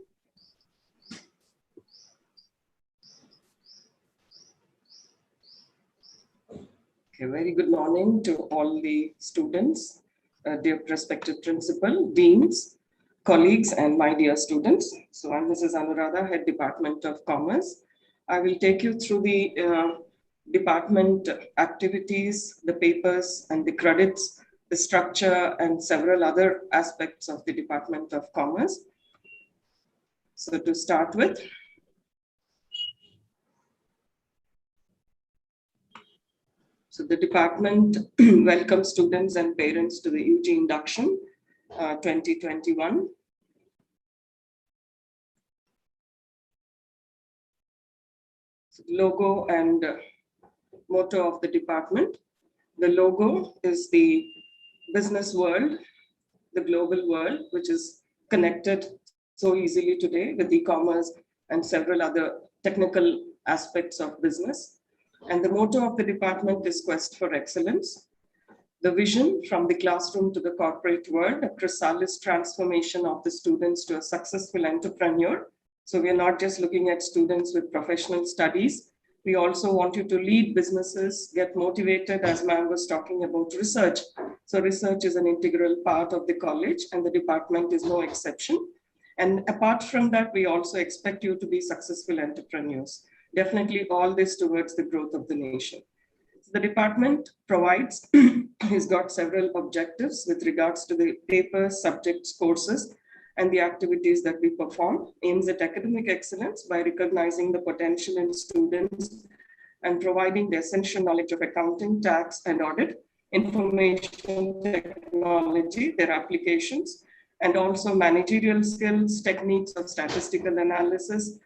Okay, very good morning to all the students, dear prospective principal, deans, colleagues, and my dear students. So I'm Mrs. Anuradha, Head Department of Commerce. I will take you through the department activities, the papers and the credits, the structure, and several other aspects of the Department of Commerce. So to start with, so the department welcomes students and parents to the UG Induction 2021. So logo and motto of the department. The logo is the business world, the global world, which is connected so easily today with e-commerce and several other technical aspects of business. And the motto of the department is Quest for Excellence. The vision, from the classroom to the corporate world, a chrysalis transformation of the students to a successful entrepreneur. So we are not just looking at students with professional studies. We also want you to lead businesses, get motivated, as ma'am was talking about research. So research is an integral part of the college, and the department is no exception. And apart from that, we also expect you to be successful entrepreneurs. Definitely all this towards the growth of the nation. The department provides, has got several objectives with regards to the papers, subjects, courses, and the activities that we perform. Aims at academic excellence by recognizing the potential in students and providing the essential knowledge of accounting, tax, and audit, information technology, their applications, and also managerial skills, techniques of statistical analysis,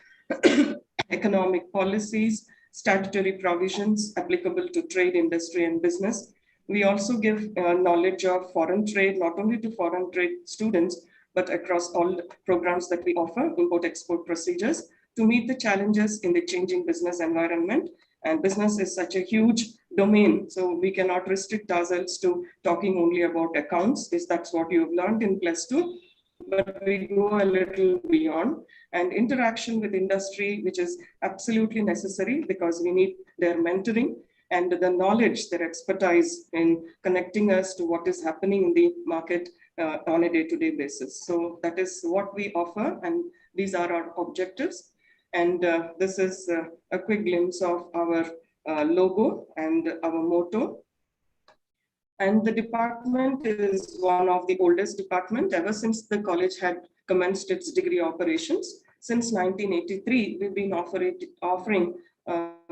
economic policies, statutory provisions applicable to trade, industry, and business. We also give knowledge of foreign trade, not only to foreign trade students, but across all programs that we offer, import-export procedures, to meet the challenges in the changing business environment. And business is such a huge domain, so we cannot restrict ourselves to talking only about accounts, if that's what you've learned in +2, but we go a little beyond. And interaction with industry, which is absolutely necessary because we need their mentoring and the knowledge, their expertise in connecting us to what is happening in the market on a day-to-day basis. So that is what we offer, and these are our objectives. And this is a quick glimpse of our logo and our motto. And the department is one of the oldest department ever since the college had commenced its degree operations. Since 1983, we've been offering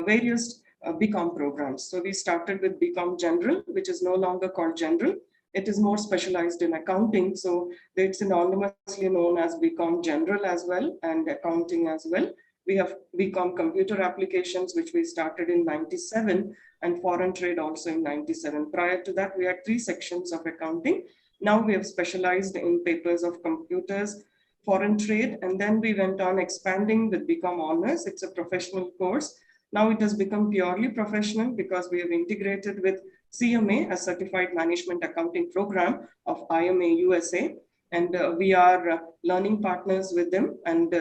various BCom programs. So we started with BCom General, which is no longer called General. It is more specialized in accounting. So it's anonymously known as BCom General as well, and accounting as well. We have BCom Computer Applications, which we started in 97, and Foreign Trade also in 97. Prior to that, we had 3 sections of accounting. Now we have specialized in papers of computers, foreign trade, and then we went on expanding with BCom Honors. It's a professional course. Now it has become purely professional because we have integrated with CMA, a Certified Management Accounting Program of IMA USA. And we are learning partners with them, and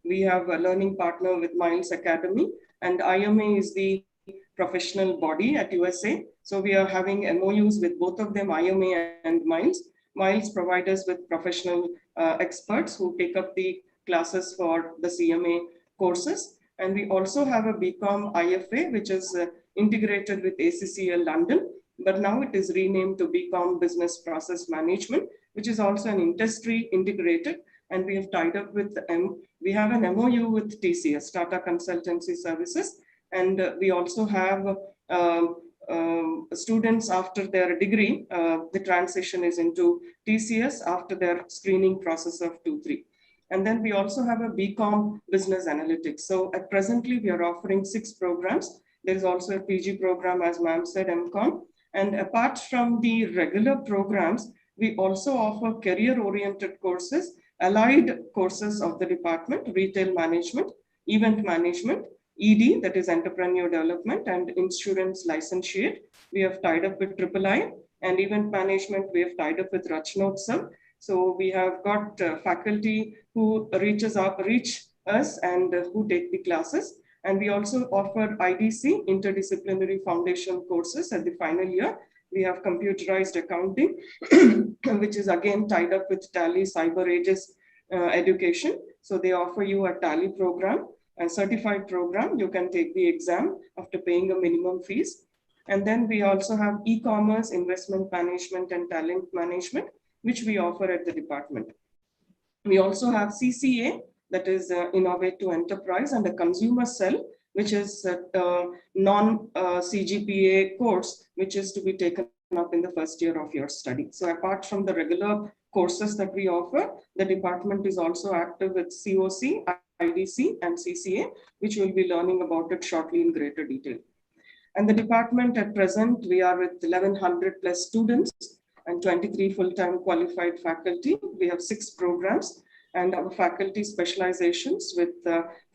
we have a learning partner with Miles Academy, and IMA is the professional body at USA. So we are having MOUs with both of them, IMA and Miles. Miles provide us with professional experts who take up the classes for the CMA courses. And we also have a BCom IFA, which is integrated with ACCL London, but now it is renamed to BCom Business Process Management, which is also an industry integrated. And we have tied up with, we have an MOU with TCS, Tata Consultancy Services. And we also have students after their degree, the transition is into TCS after their screening process of 2-3. And then we also have a BCom Business Analytics. So at presently, we are offering 6 programs. There is also a PG program, as ma'am said, MCom. And apart from the regular programs, we also offer career-oriented courses, allied courses of the department, retail management, event management, ED, that is entrepreneur development, and insurance licentiate. We have tied up with III, and event management, we have tied up with Rachnotsav. So we have got faculty who reach us and who take the classes. And we also offer IDC, interdisciplinary foundation courses at the final year. We have computerized accounting, which is again tied up with Tally Cyber Ages education. So they offer you a Tally program, a certified program. You can take the exam after paying a minimum fees. And then we also have e-commerce, investment management, and talent management, which we offer at the department. We also have CCA, that is Innovate to Enterprise, and a consumer cell, which is a non-CGPA course, which is to be taken up in the first year of your study. So apart from the regular courses that we offer, the department is also active with COC, IDC, and CCA, which we'll be learning about it shortly in greater detail. And the department at present, we are with 1,100 plus students and 23 full-time qualified faculty. We have 6 programs, and our faculty specializations with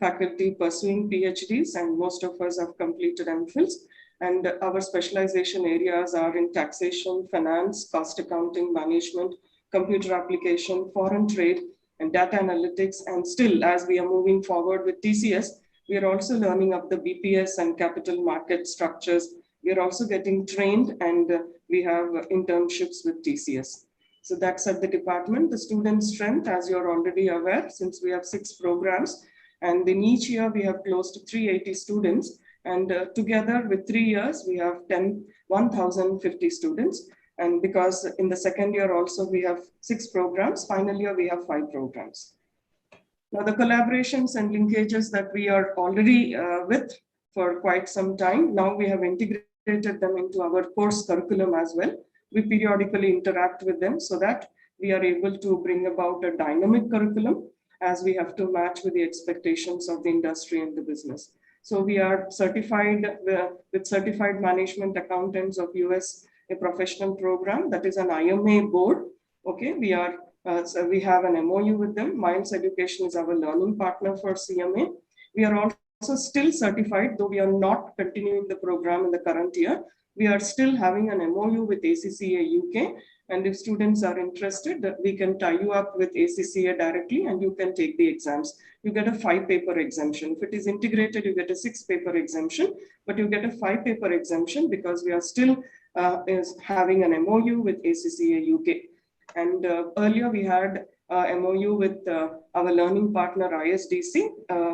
faculty pursuing PhDs, and most of us have completed MPhils. And our specialization areas are in taxation, finance, cost accounting, management, computer application, foreign trade, and data analytics. And still, as we are moving forward with TCS, we are also learning of the BPS and capital market structures. We are also getting trained, and we have internships with TCS. So that's at the department. The student strength, as you're already aware, since we have 6 programs, and in each year we have close to 380 students. And together with 3 years, we have 1,050 students. And because in the second year also we have 6 programs, final year we have 5 programs. Now the collaborations and linkages that we are already with for quite some time, now we have integrated them into our course curriculum as well. We periodically interact with them so that we are able to bring about a dynamic curriculum as we have to match with the expectations of the industry and the business. So we are certified with Certified Management Accountants of US, a professional program that is an IMA board. Okay, we are So we have an MOU with them. Miles Education is our learning partner for CMA. We are also still certified, though we are not continuing the program in the current year. We are still having an MOU with ACCA UK. And if students are interested, we can tie you up with ACCA directly and you can take the exams. You get a 5-paper exemption. If it is integrated, you get a 6-paper exemption, but you get a 5-paper exemption because we are still having an MOU with ACCA UK. And earlier we had MOU with our learning partner ISDC.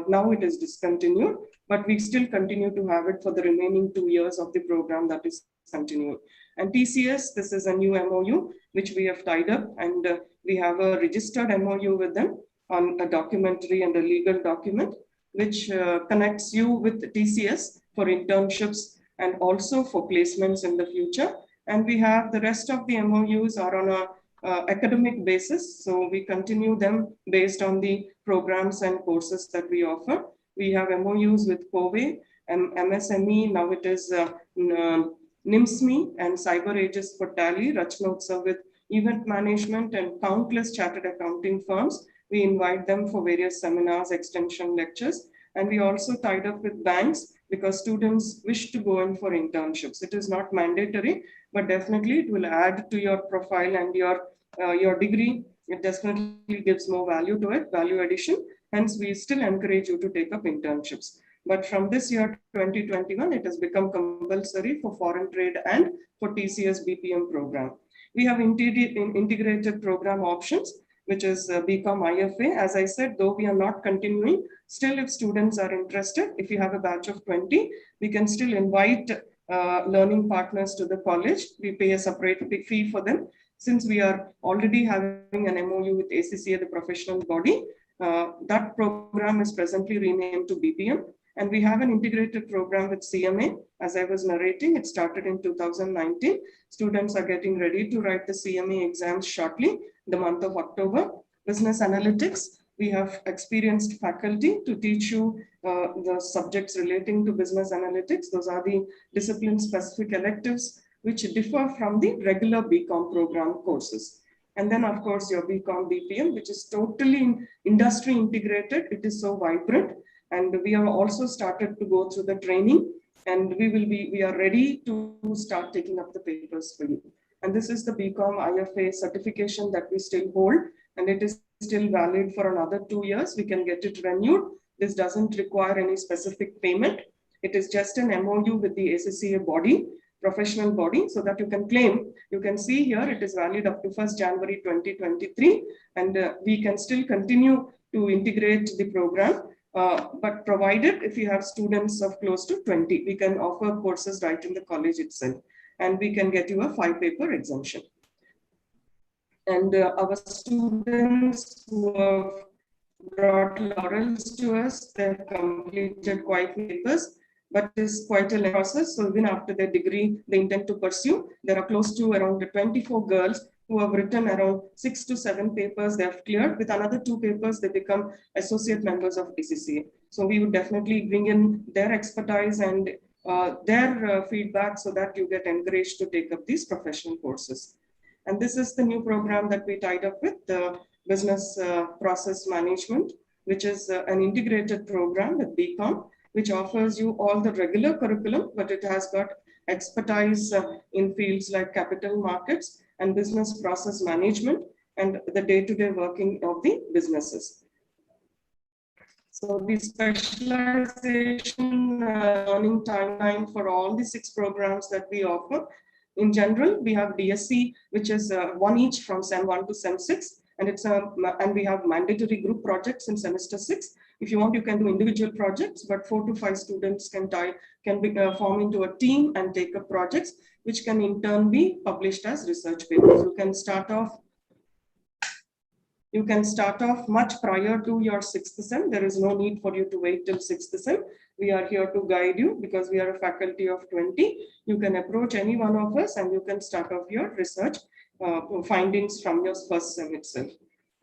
Now it is discontinued, but we still continue to have it for the remaining 2 years of the program that is continuing. And TCS, this is a new MOU which we have tied up, and we have a registered MOU with them on a documentary and a legal document, which connects you with TCS for internships and also for placements in the future. And we have the rest of the MOUs are on a academic basis. So we continue them based on the programs and courses that we offer. We have MOUs with COVE, MSME, now it is NIMSME and Cyber Aegis for Tally, Rachnotsav with event management and countless chartered accounting firms. We invite them for various seminars, extension lectures, and we also tied up with banks because students wish to go in for internships. It is not mandatory, but definitely it will add to your profile and your degree. It definitely gives more value to it, value addition. Hence, we still encourage you to take up internships. But from this year, 2021, it has become compulsory for foreign trade and for TCS BPM program. We have integrated program options, which is BCom IFA. As I said, though we are not continuing, still if students are interested, if you have a batch of 20, we can still invite learning partners to the college. We pay a separate fee for them. Since we are already having an MOU with ACCA, the professional body, that program is presently renamed to BPM. And we have an integrated program with CMA. As I was narrating, it started in 2019. Students are getting ready to write the CMA exams shortly, the month of October. Business analytics, we have experienced faculty to teach you the subjects relating to business analytics. Those are the discipline-specific electives, which differ from the regular BCom program courses. And then, of course, your BCom BPM, which is totally industry integrated. It is so vibrant. And we have also started to go through the training, and we are ready to start taking up the papers for you. And this is the BCom IFA certification that we still hold, and it is still valid for another 2 years. We can get it renewed. This doesn't require any specific payment. It is just an MOU with the ACCA body, professional body, so that you can claim. You can see here it is valid up to 1st January 2023, and we can still continue to integrate the program. But provided if you have students of close to 20, we can offer courses right in the college itself, and we can get you a 5-paper exemption. And our students who have brought laurels to us, they've completed quite papers, but it's quite a process. So even after their degree, they intend to pursue. There are close to around 24 girls who have written around 6 to 7 papers they have cleared. With another 2 papers, they become associate members of ACCA. So we would definitely bring in their expertise and their feedback so that you get encouraged to take up these professional courses. And this is the new program that we tied up with, the business process management, which is an integrated program with BCom, which offers you all the regular curriculum, but it has got expertise in fields like capital markets and business process management and the day-to-day working of the businesses. So the specialization learning timeline for all the 6 programs that we offer. In general, we have DSC, which is 1 each from Sem 1 to Sem 6, and and we have mandatory group projects in semester 6. If you want, you can do individual projects, but 4 to 5 students can form into a team and take up projects, which can in turn be published as research papers. You can start off much prior to your 6th sem. There is no need for you to wait till 6th sem. We are here to guide you because we are a faculty of 20. You can approach any one of us and you can start off your research findings from your 1st sem itself.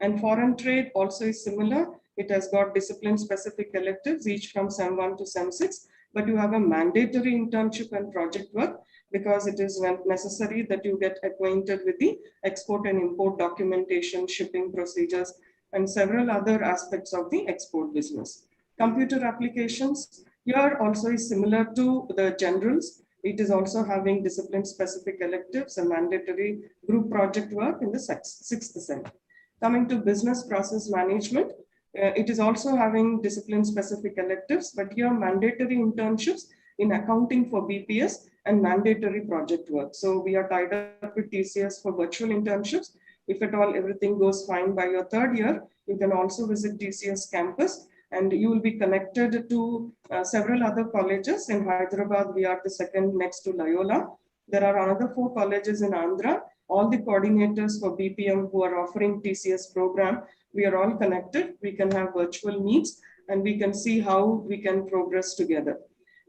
And foreign trade also is similar. It has got discipline-specific electives, each from Sem 1 to Sem 6, but you have a mandatory internship and project work, because it is necessary that you get acquainted with the export and import documentation, shipping procedures, and several other aspects of the export business. Computer applications here also is similar to the generals. It is also having discipline-specific electives and mandatory group project work in the sixth sem. Coming to business process management, it is also having discipline-specific electives, but here mandatory internships in accounting for BPS and mandatory project work. So we are tied up with TCS for virtual internships. If at all everything goes fine by your third year, you can also visit TCS campus, and you will be connected to several other colleges. In Hyderabad, we are the second next to Loyola. There are another 4 colleges in Andhra. All the coordinators for BPM who are offering TCS program, we are all connected. We can have virtual meets and we can see how we can progress together.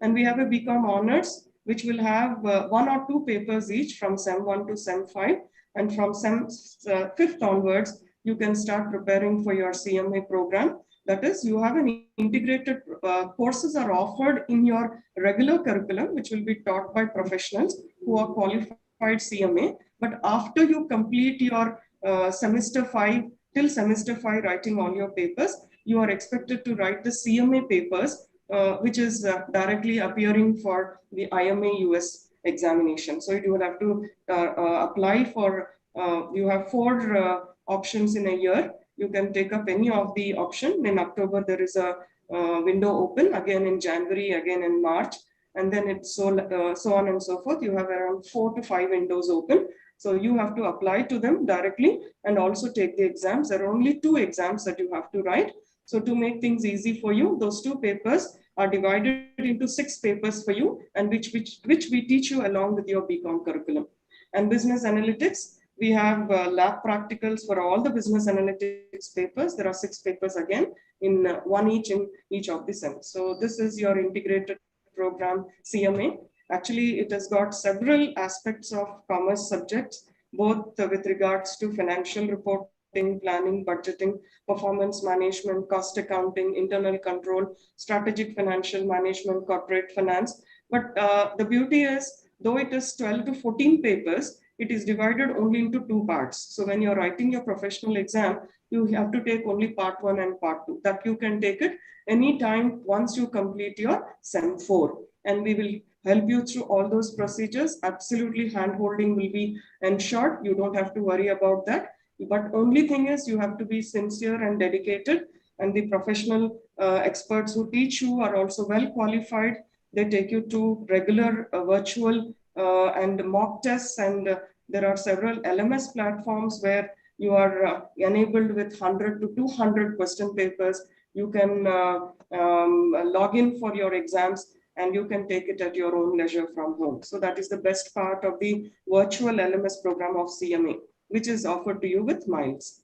And we have a BCom honors, which will have 1 or 2 papers each from SEM 1 to SEM 5. And from SEM 5th onwards, you can start preparing for your CMA program. That is, you have an integrated courses are offered in your regular curriculum, which will be taught by professionals who are qualified CMA. But after you complete your semester 5, till semester 5 writing all your papers, you are expected to write the CMA papers, which is directly appearing for the IMA US examination. So you will have to apply for, you have 4 options in a year. You can take up any of the option. In October, there is a window open, again in January, again in March, and then it's so on and so forth. You have around 4 to 5 windows open. So you have to apply to them directly and also take the exams. There are only 2 exams that you have to write. So to make things easy for you, those 2 papers are divided into 6 papers for you, and which we teach you along with your BCom curriculum. And business analytics, we have lab practicals for all the business analytics papers. There are 6 papers again, in 1 each in each of the SEMs. So this is your integrated program CMA. Actually, it has got several aspects of commerce subjects, both with regards to financial reporting, planning, budgeting, performance management, cost accounting, internal control, strategic financial management, corporate finance. But the beauty is, though it is 12 to 14 papers, it is divided only into 2 parts. So when you're writing your professional exam, you have to take only part 1 and part 2. That you can take it anytime once you complete your SEM 4. And we will help you through all those procedures. Absolutely hand-holding will be ensured. You don't have to worry about that. But only thing is, you have to be sincere and dedicated. And the professional experts who teach you are also well qualified. They take you to regular virtual and mock tests, and there are several LMS platforms where you are enabled with 100 to 200 question papers. You can log in for your exams and you can take it at your own leisure from home. So that is the best part of the virtual LMS program of CMA, which is offered to you with miles.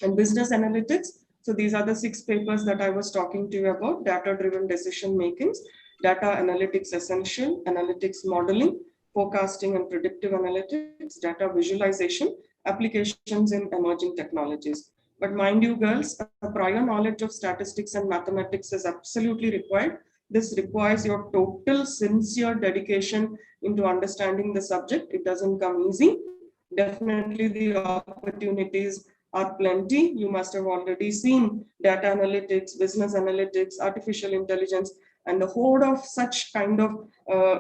And business analytics, so these are the 6 papers that I was talking to you about: data-driven decision makings, data analytics essential, analytics modeling, forecasting and predictive analytics, data visualization, applications in emerging technologies. But mind you, girls, a prior knowledge of statistics and mathematics is absolutely required. This requires your total sincere dedication into understanding the subject. It doesn't come easy. Definitely the opportunities are plenty. You must have already seen data analytics, business analytics, artificial intelligence, and the horde of such kind of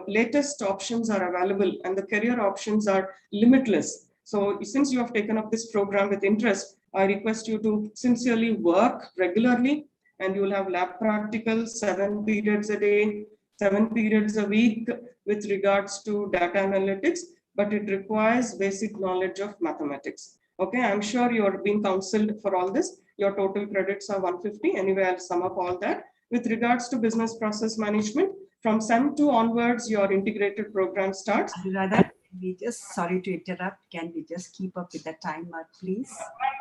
latest options are available, and the career options are limitless. So since you have taken up this program with interest, I request you to sincerely work regularly, and you will have lab practicals 7 periods a day, 7 periods a week with regards to data analytics, but it requires basic knowledge of mathematics. Okay, I'm sure you're being counseled for all this. Your total credits are 150. Anyway, I'll sum up all that. With regards to business process management, from SEM 2 onwards, your integrated program starts. Anuradha, we just, sorry to interrupt, can we just keep up with the timer, please?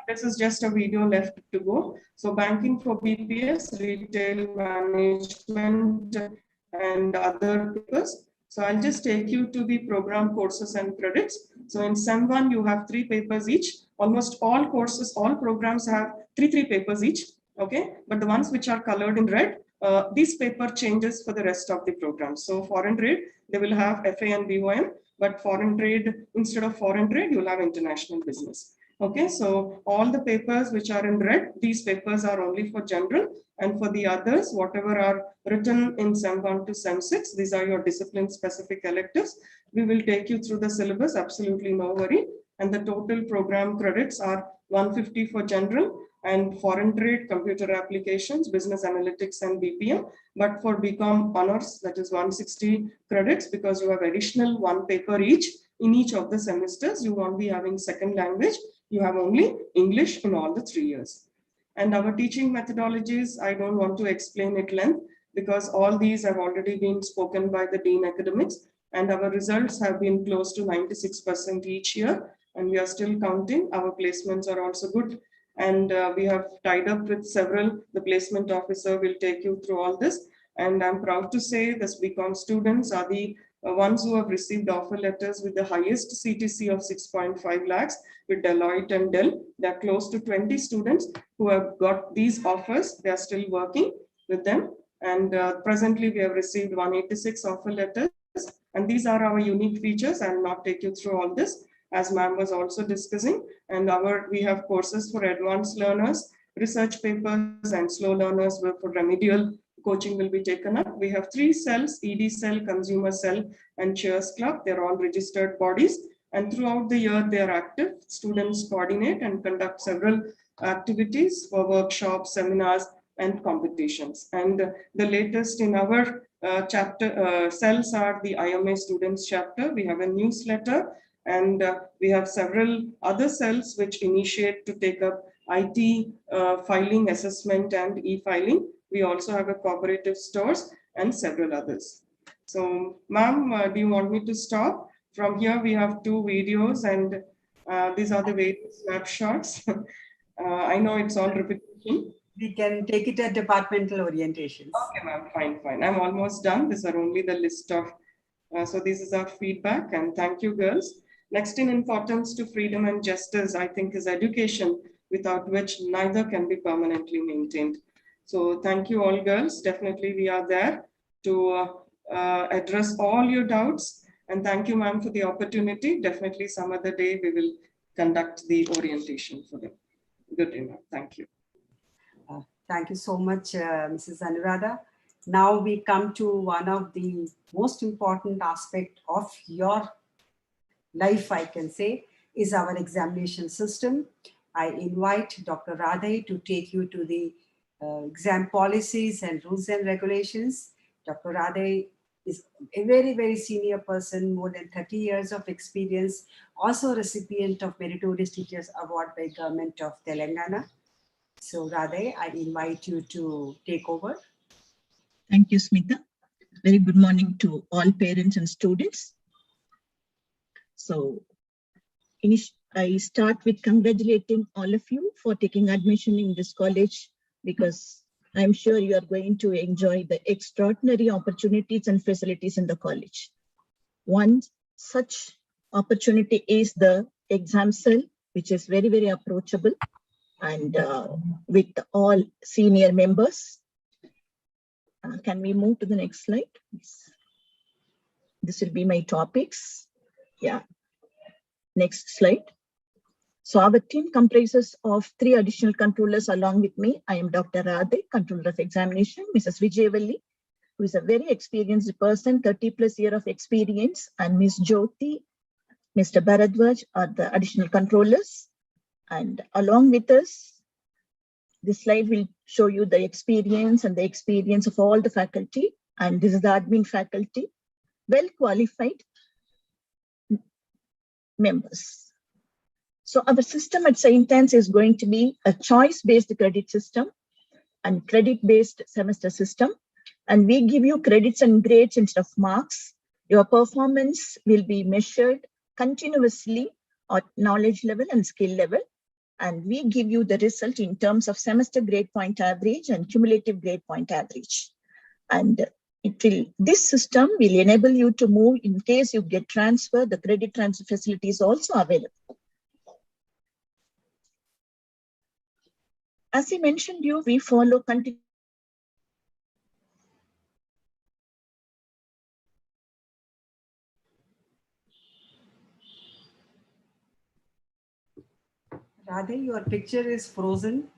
This is just a video left to go. So banking for BPS, retail management, and other papers. So I'll just take you to the program courses and credits. So in SEM 1, you have 3 papers each. Almost all courses, all programs have 3 papers each. Okay, but the ones which are colored in red this paper changes for the rest of the program. So foreign trade, they will have FA and BOM, but foreign trade, instead of foreign trade, you'll have international business. Okay, so all the papers which are in red, these papers are only for general, and for the others, whatever are written in SEM 1 to SEM 6, these are your discipline specific electives. We will take you through the syllabus, absolutely no worry. And the total program credits are 150 for general and foreign trade, computer applications, business analytics and BPM. But for BCom honors, that is 160 credits, because you have additional one paper each in each of the semesters. You won't be having second language. You have only English in all the 3 years. And our teaching methodologies, I don't want to explain at length, because all these have already been spoken by the Dean Academics, and our results have been close to 96% each year, and we are still counting. Our placements are also good, and we have tied up with several. The placement officer will take you through all this, and I'm proud to say this BCom students are the ones who have received offer letters with the highest CTC of 6.5 lakhs with Deloitte and Dell. They're close to 20 students who have got these offers. They are still working with them. And presently we have received 186 offer letters. And these are our unique features. I will not take you through all this, as ma'am was also discussing. And we have courses for advanced learners, research papers, and slow learners for remedial coaching will be taken up. We have 3 cells: ED cell, consumer cell, and Cheers Club. They're all registered bodies. And throughout the year, they are active. Students coordinate and conduct several activities for workshops, seminars, and competitions. And the latest in our cells are the IMA students chapter. We have a newsletter, and we have several other cells which initiate to take up IT filing, assessment, and e-filing. We also have a cooperative stores and several others. So, ma'am, do you want me to stop? From here, we have 2 videos, and these are the various snapshots. I know it's all repetition. We can take it at departmental orientations. Okay, ma'am, fine. I'm almost done. These are only the list of, so this is our feedback, and thank you, girls. Next in importance to freedom and justice, I think, is education, without which neither can be permanently maintained. So thank you all, girls. Definitely we are there to address all your doubts. And thank you, ma'am, for the opportunity. Definitely some other day we will conduct the orientation for them. Good enough. Thank you. Thank you so much, Mrs. Anuradha. Now we come to one of the most important aspects of your life, I can say, is our examination system. I invite Dr. Radhe to take you to the exam policies and rules and regulations. Dr. Radhe is a very, very senior person, more than 30 years of experience, also recipient of Meritorious Teachers Award by Government of Telangana. So Radhe, I invite you to take over. Thank you, Smita. Very good morning to all parents and students. So I start with congratulating all of you for taking admission in this college, because I'm sure you are going to enjoy the extraordinary opportunities and facilities in the college. One such opportunity is the exam cell, which is very, very approachable, and with all senior members. Can we move to the next slide? Yes. This will be my topics. Yeah. Next slide. So our team comprises of 3 additional controllers along with me. I am Dr. Radhe, Controller of Examination, Mrs. Vijayavalli, who is a very experienced person, 30+ years of experience, and Ms. Jyoti, Mr. Bharadwaj are the additional controllers. And along with us, this slide will show you the experience and the experience of all the faculty. And this is the admin faculty, well qualified members. So our system at St.Ann is going to be a choice-based credit system and credit-based semester system. And we give you credits and grades instead of marks. Your performance will be measured continuously at knowledge level and skill level. And we give you the result in terms of semester grade point average and cumulative grade point average. And this system will enable you to move in case you get transfer. The credit transfer facility is also available. As I mentioned you, we follow continuous Radhe, your picture is frozen.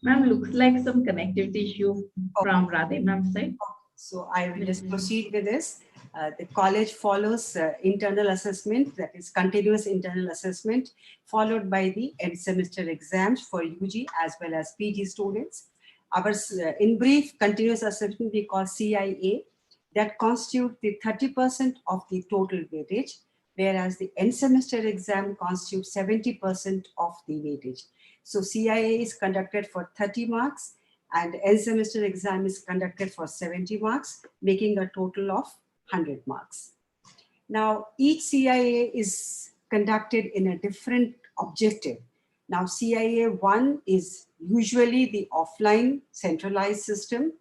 Ma'am, looks like some connectivity issue from Radhe ma'am's side. So I will just proceed with this. The college follows internal assessment, that is continuous internal assessment, followed by the end semester exams for UG as well as PG students. Our, in brief, continuous assessment we call CIA, that constitute the 30% of the total weightage, whereas the end semester exam constitutes 70% of the weightage. So CIA is conducted for 30 marks and end semester exam is conducted for 70 marks, making a total of 100 marks. Now, each CIA is conducted in a different objective. Now, CIA 1 is usually the offline centralized system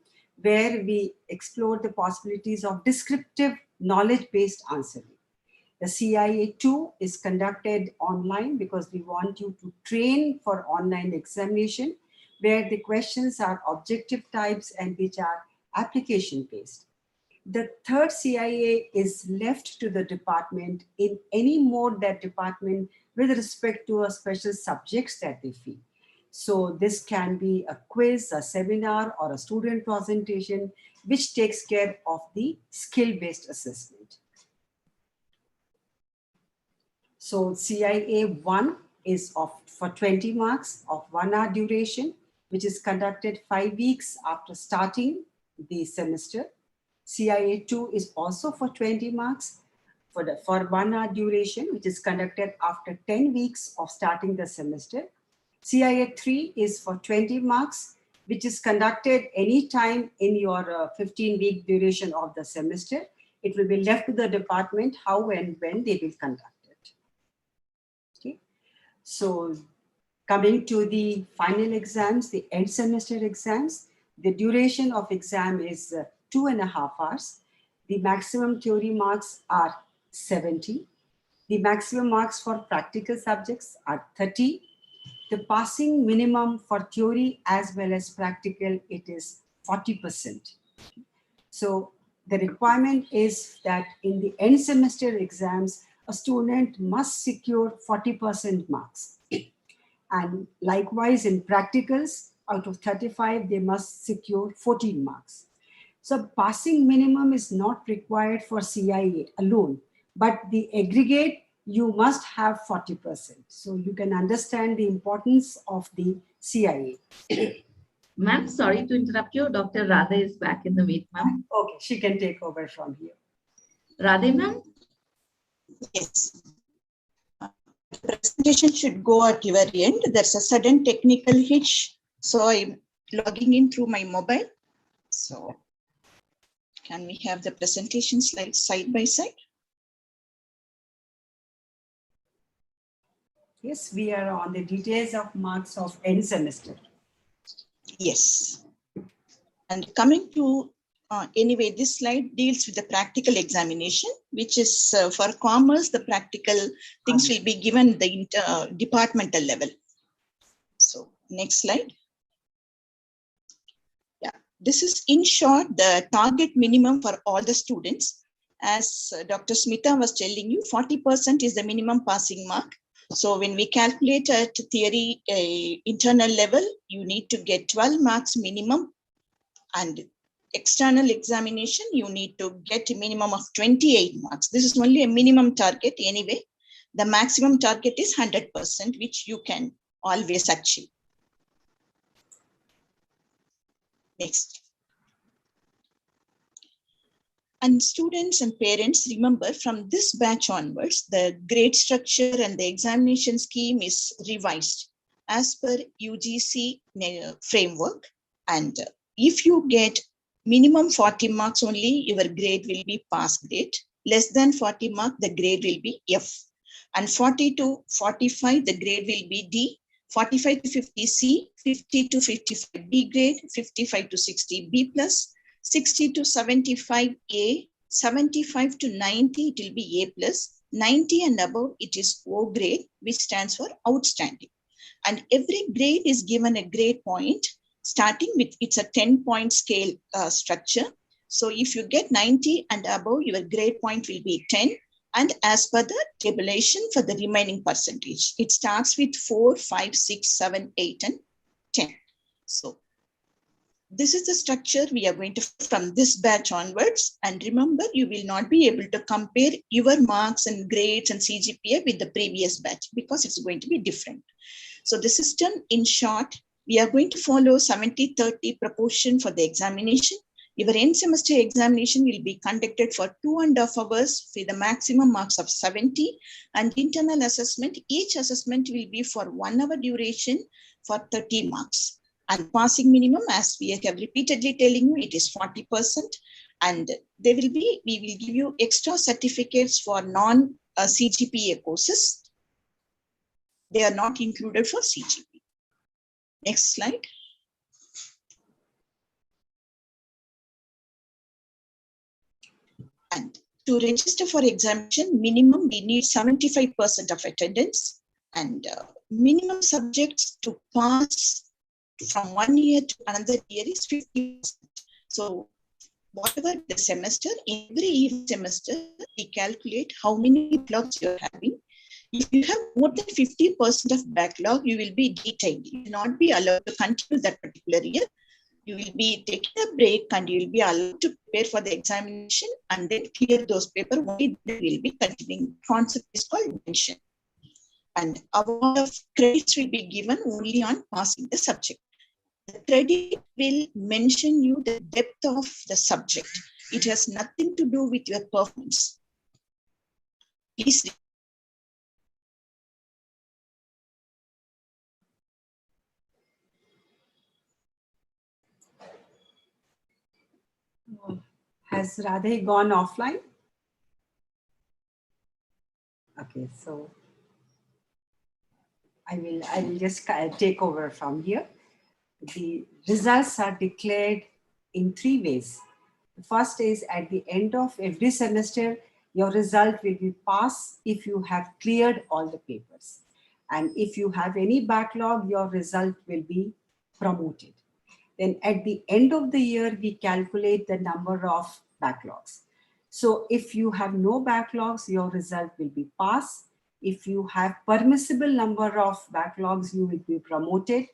where we explore the possibilities of descriptive knowledge-based answering. The CIA 2 is conducted online because we want you to train for online examination where the questions are objective types and which are application based. The third CIA is left to the department in any mode that department with respect to a special subjects that they feel. So this can be a quiz, a seminar, or a student presentation, which takes care of the skill-based assessment. So CIA 1 is for 20 marks of 1 hour duration, which is conducted 5 weeks after starting the semester. CIA 2 is also for 20 marks for 1 hour duration, which is conducted after 10 weeks of starting the semester. CIA 3 is for 20 marks, which is conducted anytime in your 15-week duration of the semester. It will be left to the department how and when they will conduct it. Okay. So coming to the final exams, the end semester exams, the duration of exam is 2.5 hours. The maximum theory marks are 70. The maximum marks for practical subjects are 30. The passing minimum for theory as well as practical, it is 40%. So the requirement is that in the end semester exams, a student must secure 40% marks. And likewise in practicals, out of 35, they must secure 14 marks. So passing minimum is not required for CIA alone, but the aggregate, you must have 40%. So you can understand the importance of the CIA. Ma'am, sorry to interrupt you. Dr. Radhe is back in the meet, ma'am. Okay, she can take over from here. Radhe, ma'am? Yes. The presentation should go at your end. There's a sudden technical hitch. So I'm logging in through my mobile. So can we have the presentation slides side by side? Yes, we are on the details of marks of end semester. Yes. And coming to, anyway, this slide deals with the practical examination, which is for commerce, the practical things will be given the departmental level. So next slide. Yeah, this is in short the target minimum for all the students. As Dr. Smita was telling you, 40% is the minimum passing mark. So when we calculate at theory internal level, you need to get 12 marks minimum, and external examination, you need to get a minimum of 28 marks. This is only a minimum target anyway. The maximum target is 100%, which you can always achieve. Next. And students and parents, remember, from this batch onwards, the grade structure and the examination scheme is revised as per UGC framework. And if you get minimum 40 marks only, your grade will be pass grade. Less than 40 marks, the grade will be F. And 40 to 45, the grade will be D. 45 to 50 C, 50 to 55 B grade, 55 to 60 B plus, 60 to 75 A, 75 to 90, it will be A plus, 90 and above, it is O grade, which stands for outstanding. And every grade is given a grade point, starting with, it's a 10-point scale structure. So if you get 90 and above, your grade point will be 10. And as per the tabulation for the remaining percentage, it starts with 4, 5, 6, 7, 8, and 10. So this is the structure we are going to from this batch onwards. And remember, you will not be able to compare your marks and grades and CGPA with the previous batch because it's going to be different. So the system, in short, we are going to follow 70-30 proportion for the examination. Your end semester examination will be conducted for 2.5 hours with the maximum marks of 70, and internal assessment, each assessment will be for 1 hour duration for 30 marks. And passing minimum, as we have repeatedly telling you, it is 40%. And we will give you extra certificates for non-CGPA courses. They are not included for CGPA. Next slide. And to register for examination, minimum we need 75% of attendance, and minimum subjects to pass from 1 year to another year is 50%. So whatever the semester, every semester, we calculate how many backlogs you're having. If you have more than 50% of backlog, you will be detained. You will not be allowed to continue that particular year. You will be taking a break and you will be allowed to prepare for the examination and then clear those papers. Only then will be continuing. The concept is called Exemption. And award of credits will be given only on passing the subject. The credit will mention you the depth of the subject. It has nothing to do with your performance. Please. Has Radhe gone offline? Okay, so I will just take over from here. The results are declared in 3 ways. The first is at the end of every semester, your result will be passed if you have cleared all the papers. And if you have any backlog, your result will be promoted. Then at the end of the year, we calculate the number of backlogs. So if you have no backlogs, your result will be passed. If you have permissible number of backlogs, you will be promoted.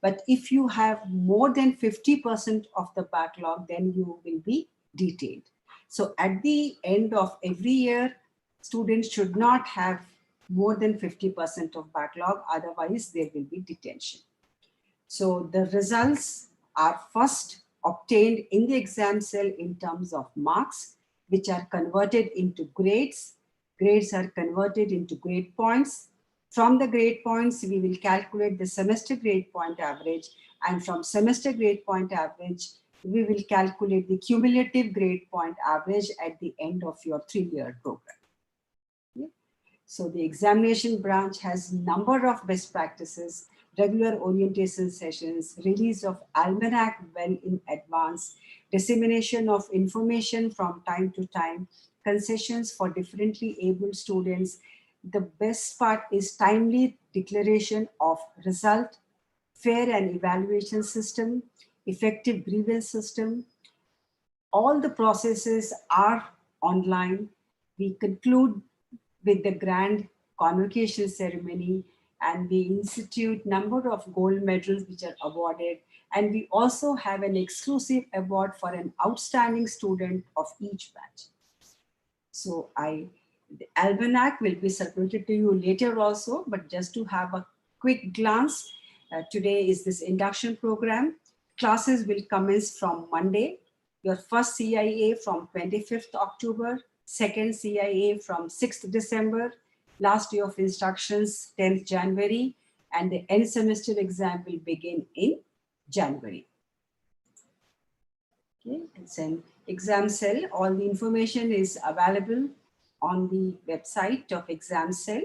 But if you have more than 50% of the backlog, then you will be detained. So at the end of every year, students should not have more than 50% of backlog, otherwise there will be detention. So the results are first obtained in the exam cell in terms of marks, which are converted into grades. Grades are converted into grade points. From the grade points, we will calculate the semester grade point average, and from semester grade point average, we will calculate the cumulative grade point average at the end of your 3-year program. Okay. So the examination branch has number of best practices, regular orientation sessions, release of almanac well in advance, dissemination of information from time to time, concessions for differently abled students. The best part is timely declaration of result, fair and evaluation system, effective grievance system. All the processes are online. We conclude with the grand convocation ceremony, and we institute number of gold medals which are awarded. And we also have an exclusive award for an outstanding student of each batch. So the almanac will be circulated to you later also, but just to have a quick glance, today is this induction program. Classes will commence from Monday. Your first CIA from 25th October, second CIA from 6th December, last day of instructions 10th January, and the end semester exam will begin in January. Okay, it's an exam cell. All the information is available on the website of exam cell.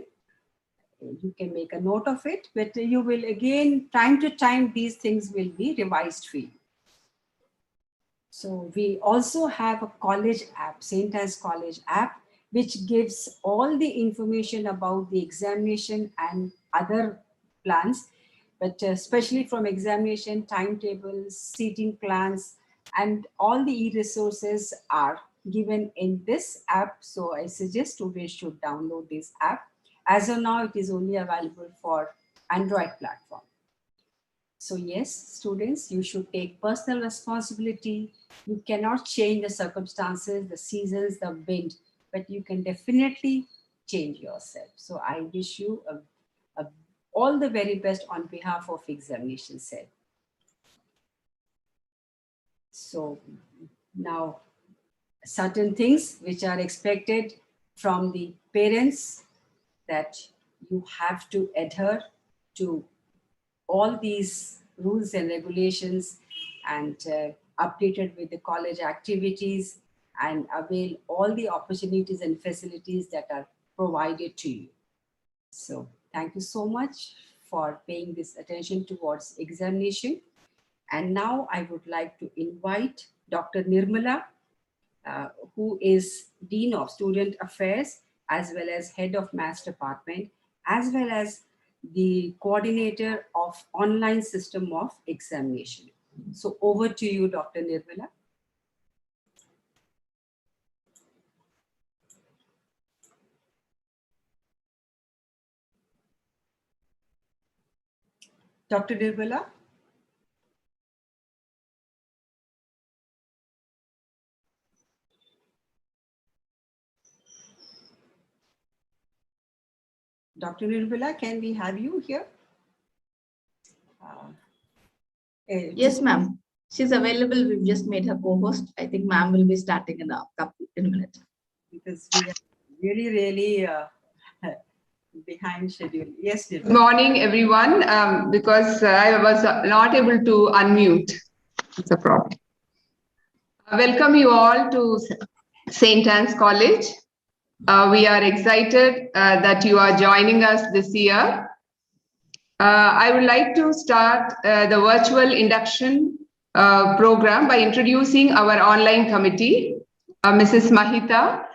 You can make a note of it, but you will again, time to time, these things will be revised for you. So we also have a college app, St.Ann's College app, which gives all the information about the examination and other plans, but especially from examination, timetables, seating plans, And all the e-resources are given in this app. So I suggest students should download this app. As of now, it is only available for Android platform. So yes, students, you should take personal responsibility. You cannot change the circumstances, the seasons, the wind, but you can definitely change yourself. So I wish you all the very best on behalf of examination cell. So now, certain things which are expected from the parents, that you have to adhere to all these rules and regulations, and updated with the college activities, and avail all the opportunities and facilities that are provided to you. So thank you so much for paying this attention towards examination. And now I would like to invite Dr. Nirmala, who is Dean of Student Affairs, as well as Head of Maths Department, as well as the coordinator of online system of examination. So over to you, Dr. Nirmala. Dr. Nirmala. Dr. Nirmala, can we have you here? Yes, ma'am. She's available. We've just made her co-host. I think ma'am will be starting in a minute. Because we are really behind schedule. Yes, Nirmala. Good morning, everyone. Because I was not able to unmute. It's a problem. Welcome you all to St.Ann's College. We are excited that you are joining us this year. I would like to start the virtual induction program by introducing our online committee. Mrs. Mahita,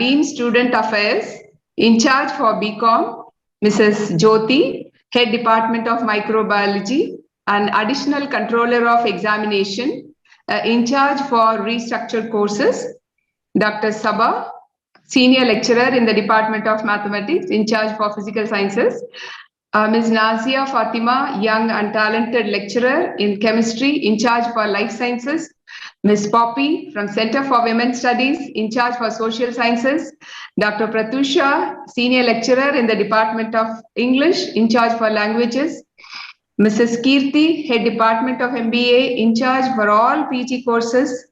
Dean Student Affairs, in charge for BCom, Mrs. Jyoti, Head Department of Microbiology, and Additional Controller of Examination, in charge for restructured courses, Dr. Sabha, Senior Lecturer in the Department of Mathematics, in charge for Physical Sciences, Ms. Nazia Fatima, young and talented lecturer in chemistry, in charge for life sciences. Ms. Poppy from Center for Women's Studies, in charge for social sciences. Dr. Pratusha, senior lecturer in the Department of English, in charge for languages. Mrs. Kirti, head department of MBA, in charge for all PG courses.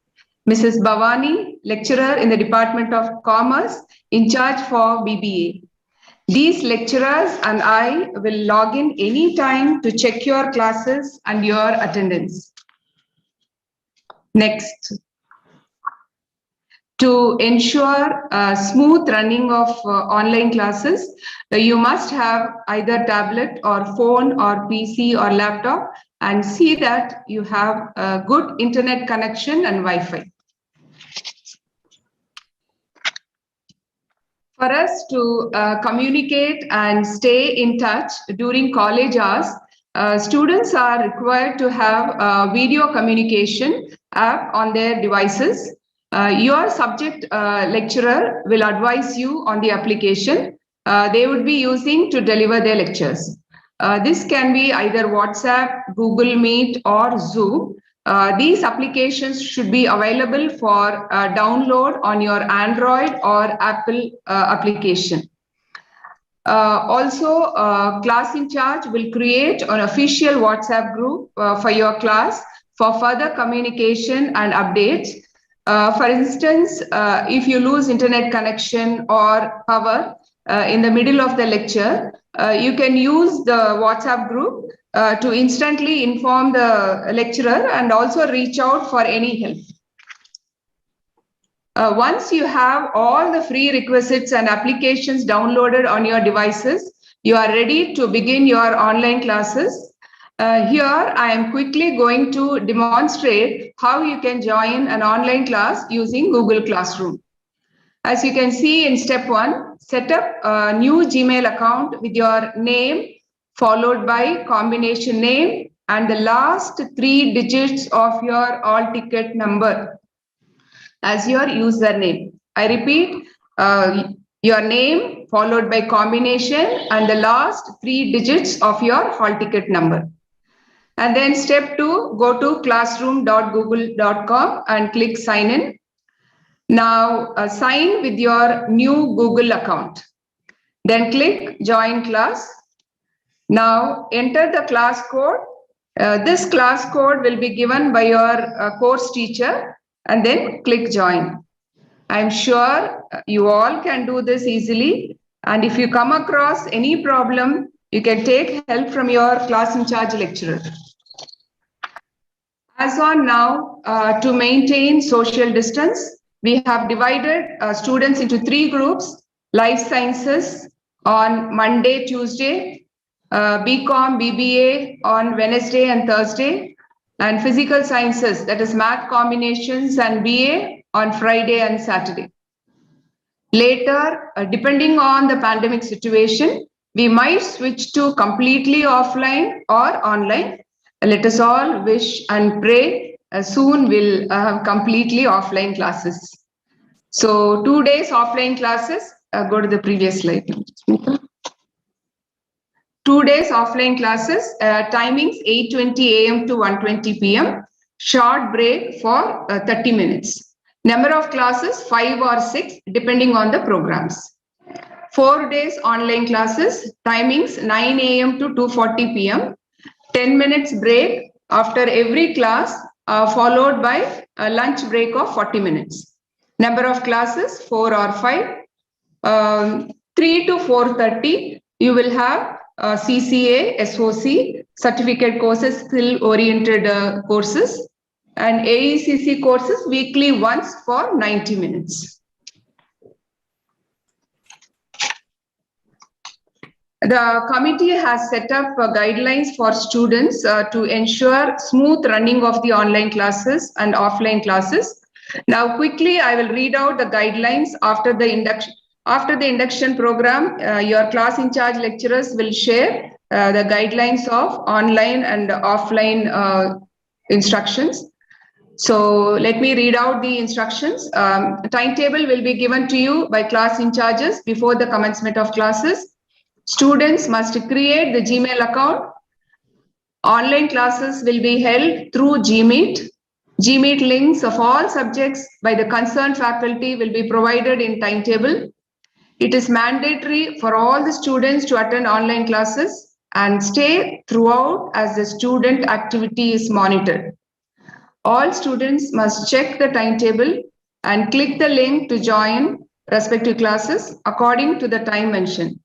Mrs. Bhavani, lecturer in the Department of Commerce, in charge for BBA. These lecturers and I will log in anytime to check your classes and your attendance. Next. To ensure smooth running of online classes, you must have either tablet or phone or PC or laptop, and see that you have a good internet connection and Wi-Fi. For us to communicate and stay in touch during college hours, students are required to have a video communication app on their devices. Your subject lecturer will advise you on the application they would be using to deliver their lectures. This can be either WhatsApp, Google Meet, or Zoom. These applications should be available for download on your Android or Apple application. Also, class in charge will create an official WhatsApp group for your class for further communication and updates. For instance, if you lose internet connection or power in the middle of the lecture, you can use the WhatsApp group to instantly inform the lecturer and also reach out for any help. Once you have all the free requisites and applications downloaded on your devices, you are ready to begin your online classes. Here, I am quickly going to demonstrate how you can join an online class using Google Classroom. As you can see in step 1, set up a new Gmail account with your name followed by combination name and the last 3 digits of your all ticket number as your username. I repeat, your name followed by combination and the last 3 digits of your hall ticket number. And then step 2, go to classroom.google.com and click sign in. Now sign with your new Google account. Then click join class. Now enter the class code. This class code will be given by your course teacher, and then click join. I'm sure you all can do this easily. And if you come across any problem, you can take help from your class in charge lecturer. As on now, to maintain social distance, we have divided students into 3 groups: life sciences on Monday, Tuesday, BCom, BBA on Wednesday and Thursday, and physical sciences, that is math combinations and BA on Friday and Saturday. Later, depending on the pandemic situation, we might switch to completely offline or online. Let us all wish and pray soon we'll have completely offline classes. So 2 days offline classes, go to the previous slide. 2 days offline classes, timings 8:20 a.m. to 1:20 p.m. Short break for 30 minutes. Number of classes 5 or 6 depending on the programs. 4 days online classes, timings 9 a.m. to 2:40 p.m. 10 minutes break after every class, followed by a lunch break of 40 minutes. Number of classes 4 or 5. 3 to 4:30 you will have CCA, SOC, certificate courses, skill-oriented courses, and AECC courses weekly once for 90 minutes. The committee has set up guidelines for students to ensure smooth running of the online classes and offline classes. Now, quickly, I will read out the guidelines after the induction. After the induction program, your class in charge lecturers will share the guidelines of online and offline instructions. So let me read out the instructions. Timetable will be given to you by class in charges before the commencement of classes. Students must create the Gmail account. Online classes will be held through Gmeet. Gmeet links of all subjects by the concerned faculty will be provided in timetable. It is mandatory for all the students to attend online classes and stay throughout as the student activity is monitored. All students must check the timetable and click the link to join respective classes according to the time mentioned.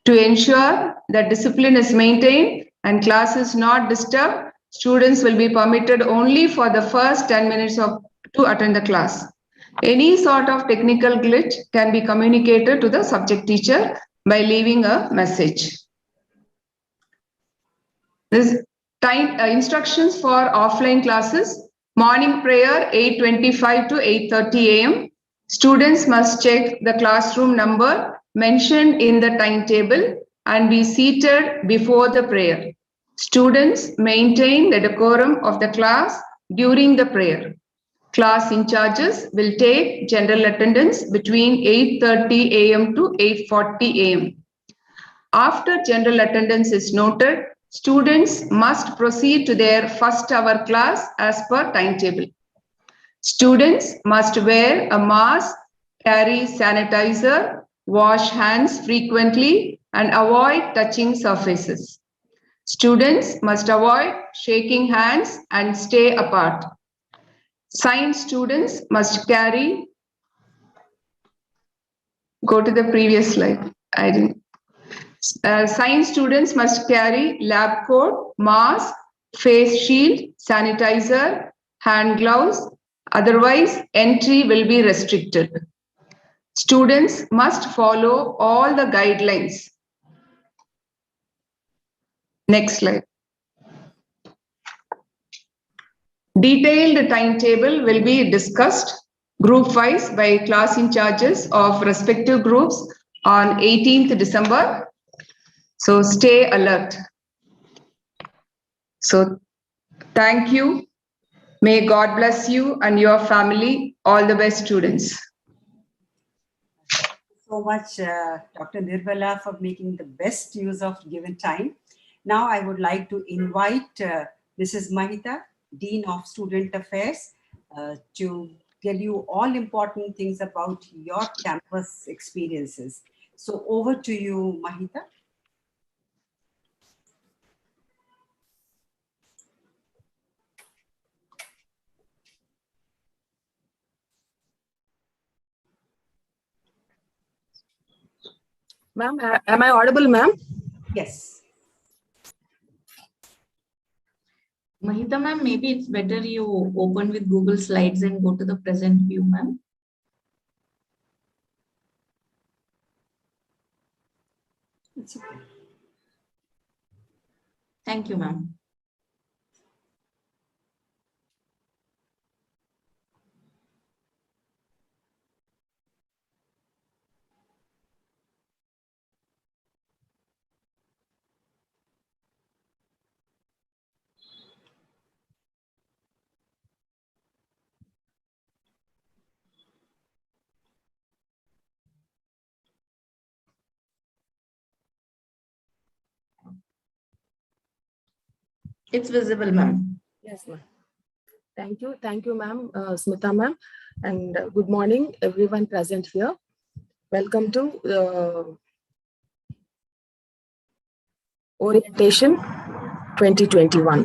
To ensure that discipline is maintained and class is not disturbed, students will be permitted only for the first 10 minutes to attend the class. Any sort of technical glitch can be communicated to the subject teacher by leaving a message. This time instructions for offline classes: morning prayer 8:25 to 8:30 a.m. Students must check the classroom number mentioned in the timetable and be seated before the prayer. Students maintain the decorum of the class during the prayer. Class in charges will take general attendance between 8:30 a.m. to 8:40 a.m. After general attendance is noted, students must proceed to their first hour class as per timetable. Students must wear a mask, carry sanitizer, wash hands frequently, and avoid touching surfaces. Students must avoid shaking hands and stay apart. Science students must carry, go to the previous slide. Science students must carry lab coat, mask, face shield, sanitizer, hand gloves. Otherwise, entry will be restricted. Students must follow all the guidelines. Next slide. Detailed timetable will be discussed group-wise by class in charges of respective groups on 18th December. So stay alert. So thank you. May God bless you and your family. All the best, students. So much, Dr. Nirmala, for making the best use of given time. Now I would like to invite Mrs. Mahita, Dean of Student Affairs, to tell you all important things about your campus experiences. So over to you, Mahita. Ma'am, am I audible, ma'am? Yes. Mahita ma'am, maybe it's better you open with Google Slides and go to the present view, ma'am. It's okay. Thank you, ma'am. It's visible, ma'am. Yes, ma'am. Thank you, ma'am, Smita ma'am, and good morning, everyone present here. Welcome to Orientation 2021.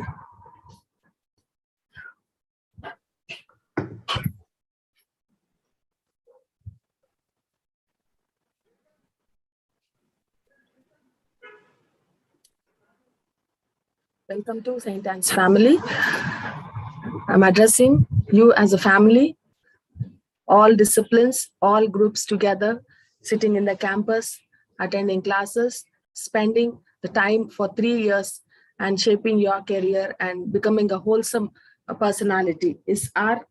Welcome to St.Ann's family. I'm addressing you as a family, all disciplines, all groups together, sitting in the campus, attending classes, spending the time for 3 years and shaping your career and becoming a wholesome personality is our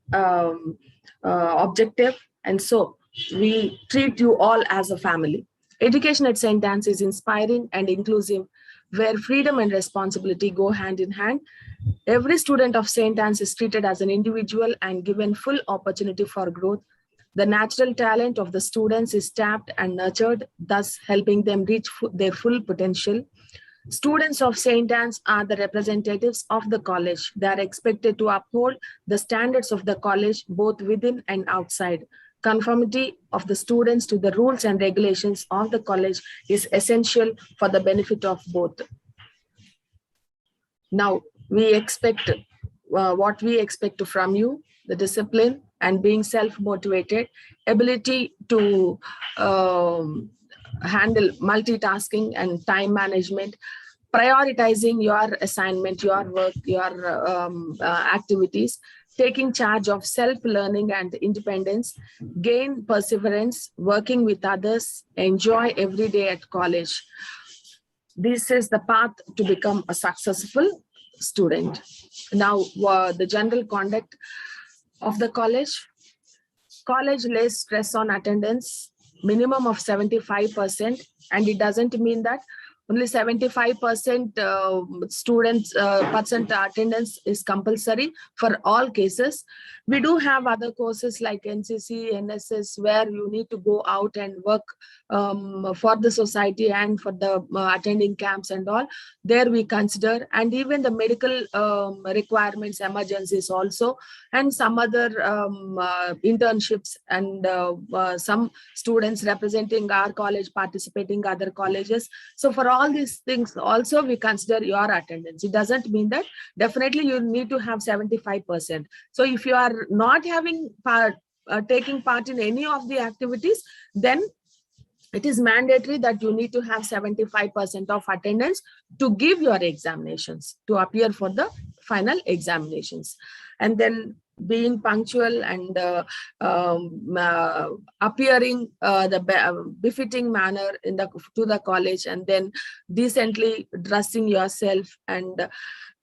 objective. And so we treat you all as a family. Education at St. Anne's is inspiring and inclusive, where freedom and responsibility go hand in hand. Every student of St. Anne's is treated as an individual and given full opportunity for growth. The natural talent of the students is tapped and nurtured, thus helping them reach their full potential. Students of St. Anne's are the representatives of the college. They are expected to uphold the standards of the college both within and outside. Conformity of the students to the rules and regulations of the college is essential for the benefit of both. Now, we expect what we expect from you, the discipline and being self-motivated, ability to handle multitasking and time management, prioritizing your assignment, your work, your activities, taking charge of self-learning and independence, gain perseverance, working with others, enjoy every day at college. This is the path to become a successful student. Now, the general conduct of the college. College lays stress on attendance, minimum of 75%, and it doesn't mean that only 75% students percent attendance is compulsory for all cases. We do have other courses like NCC, NSS, where you need to go out and work for the society and for the attending camps and all. There we consider, and even the medical requirements, emergencies also, and some other internships, and some students representing our college participating other colleges. So for all these things also we consider your attendance. It doesn't mean that definitely you need to have 75%. So if you are not having taking part in any of the activities, then it is mandatory that you need to have 75% of attendance to give your examinations, to appear for the final examinations. And then being punctual and appearing the befitting manner to the college, and then decently dressing yourself, and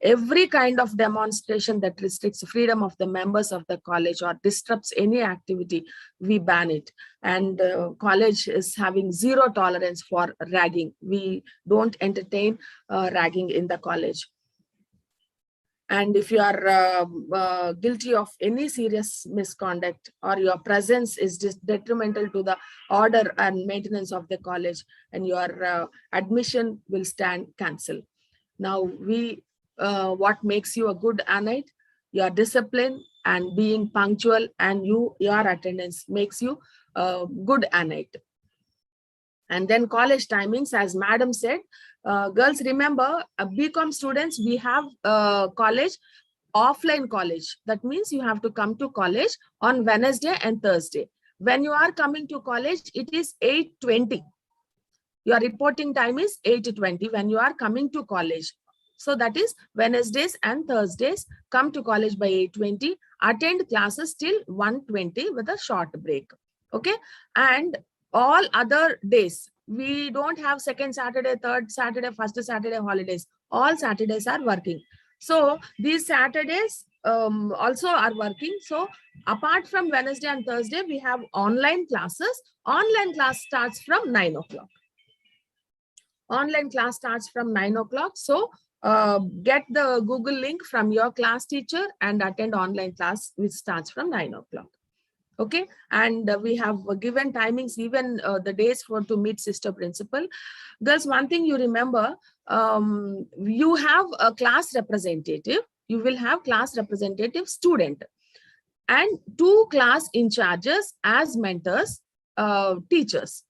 every kind of demonstration that restricts freedom of the members of the college or disrupts any activity, we ban it. And college is having zero tolerance for ragging. We don't entertain ragging in the college. And if you are guilty of any serious misconduct, or your presence is detrimental to the order and maintenance of the college, and your admission will stand cancelled. Now, what makes you a good Annite? Your discipline and being punctual, and your attendance makes you a good Annite. And then college timings, as madam said, girls, remember, BCom students, we have college, offline college. That means you have to come to college on Wednesday and Thursday. When you are coming to college, it is 8:20. Your reporting time is 8:20 when you are coming to college. So that is Wednesdays and Thursdays, come to college by 8:20, attend classes till 1:20 with a short break. Okay. And all other days, we don't have second Saturday, third Saturday, first Saturday holidays. All Saturdays are working. So these Saturdays also are working. So apart from Wednesday and Thursday, we have online classes. Online class starts from 9 o'clock. Online class starts from 9 o'clock. So get the Google link from your class teacher and attend online class, which starts from 9 o'clock. Okay. And we have given timings, even the days to meet sister principal. Girls, one thing you remember, you have a class representative. You will have class representative student and 2 class in charges as mentors, teachers.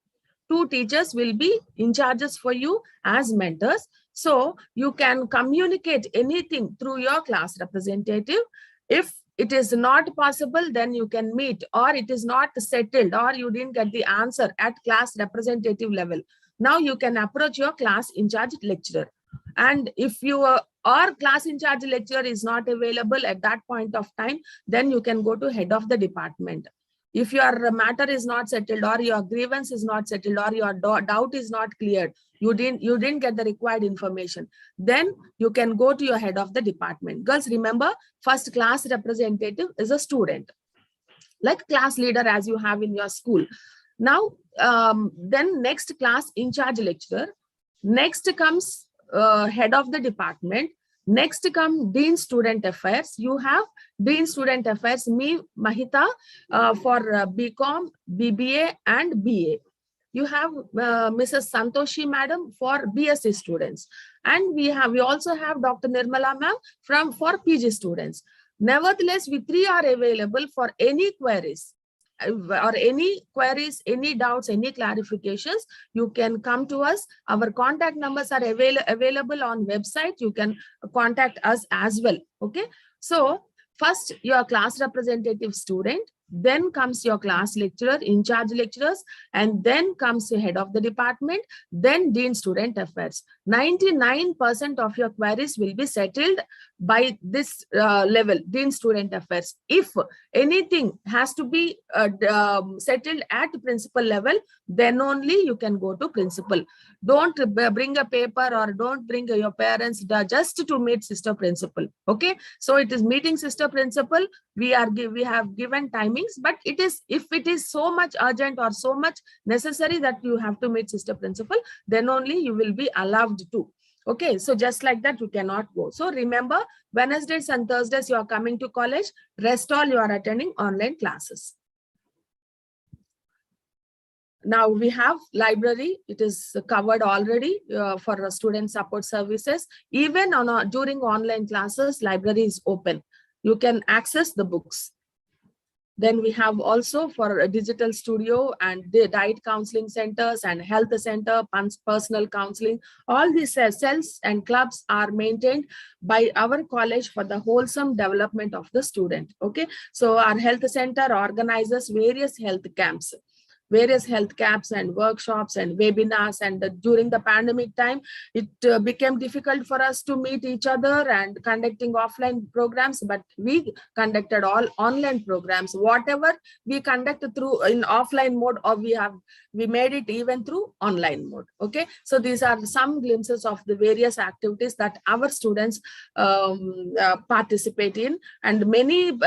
2 teachers will be in charges for you as mentors. So you can communicate anything through your class representative. If it is not possible, then you can meet, or it is not settled, or you didn't get the answer at class representative level. Now you can approach your class in charge lecturer. And if your class in charge lecturer is not available at that point of time, then you can go to head of the department. If your matter is not settled, or your grievance is not settled, or your doubt is not cleared, you didn't get the required information, then you can go to your head of the department. Girls, remember, first class representative is a student, like class leader as you have in your school. Now, then next class in charge lecturer, next comes head of the department, next come Dean Student Affairs. You have Dean Student Affairs, me, Mahita, for BCom, BBA and BA. You have Mrs. Santoshi Madam for BSc students. And we also have Dr. Nirmala Ma'am for PG students. Nevertheless, we 3 are available for any queries. Or any queries, any doubts, any clarifications, you can come to us. Our contact numbers are available on website. You can contact us as well. Okay. So first your class representative student, then comes your class lecturer, in charge lecturers, and then comes the head of the department, then Dean Student Affairs. 99% of your queries will be settled by this level, Dean Student Affairs. If anything has to be settled at principal level, then only you can go to principal. Don't bring a paper or don't bring your parents just to meet sister principal. Okay, so it is meeting sister principal. We have given timings, but it is, if it is so much urgent or so much necessary that you have to meet sister principal, then only you will be allowed to. Okay, so just like that, you cannot go. So remember, Wednesdays and Thursdays you are coming to college, rest all you are attending online classes. Now we have library. It is covered already for student support services. Even during online classes, library is open. You can access the books. Then we have also for a digital studio and the diet counseling centers and health center, personal counseling. All these cells and clubs are maintained by our college for the wholesome development of the student. Okay, so our health center organizes various health camps and workshops and webinars. And during the pandemic time, it became difficult for us to meet each other and conducting offline programs, but we conducted all online programs. Whatever we conducted through in offline mode, or we made it even through online mode. Okay, so these are some glimpses of the various activities that our students participate in. And many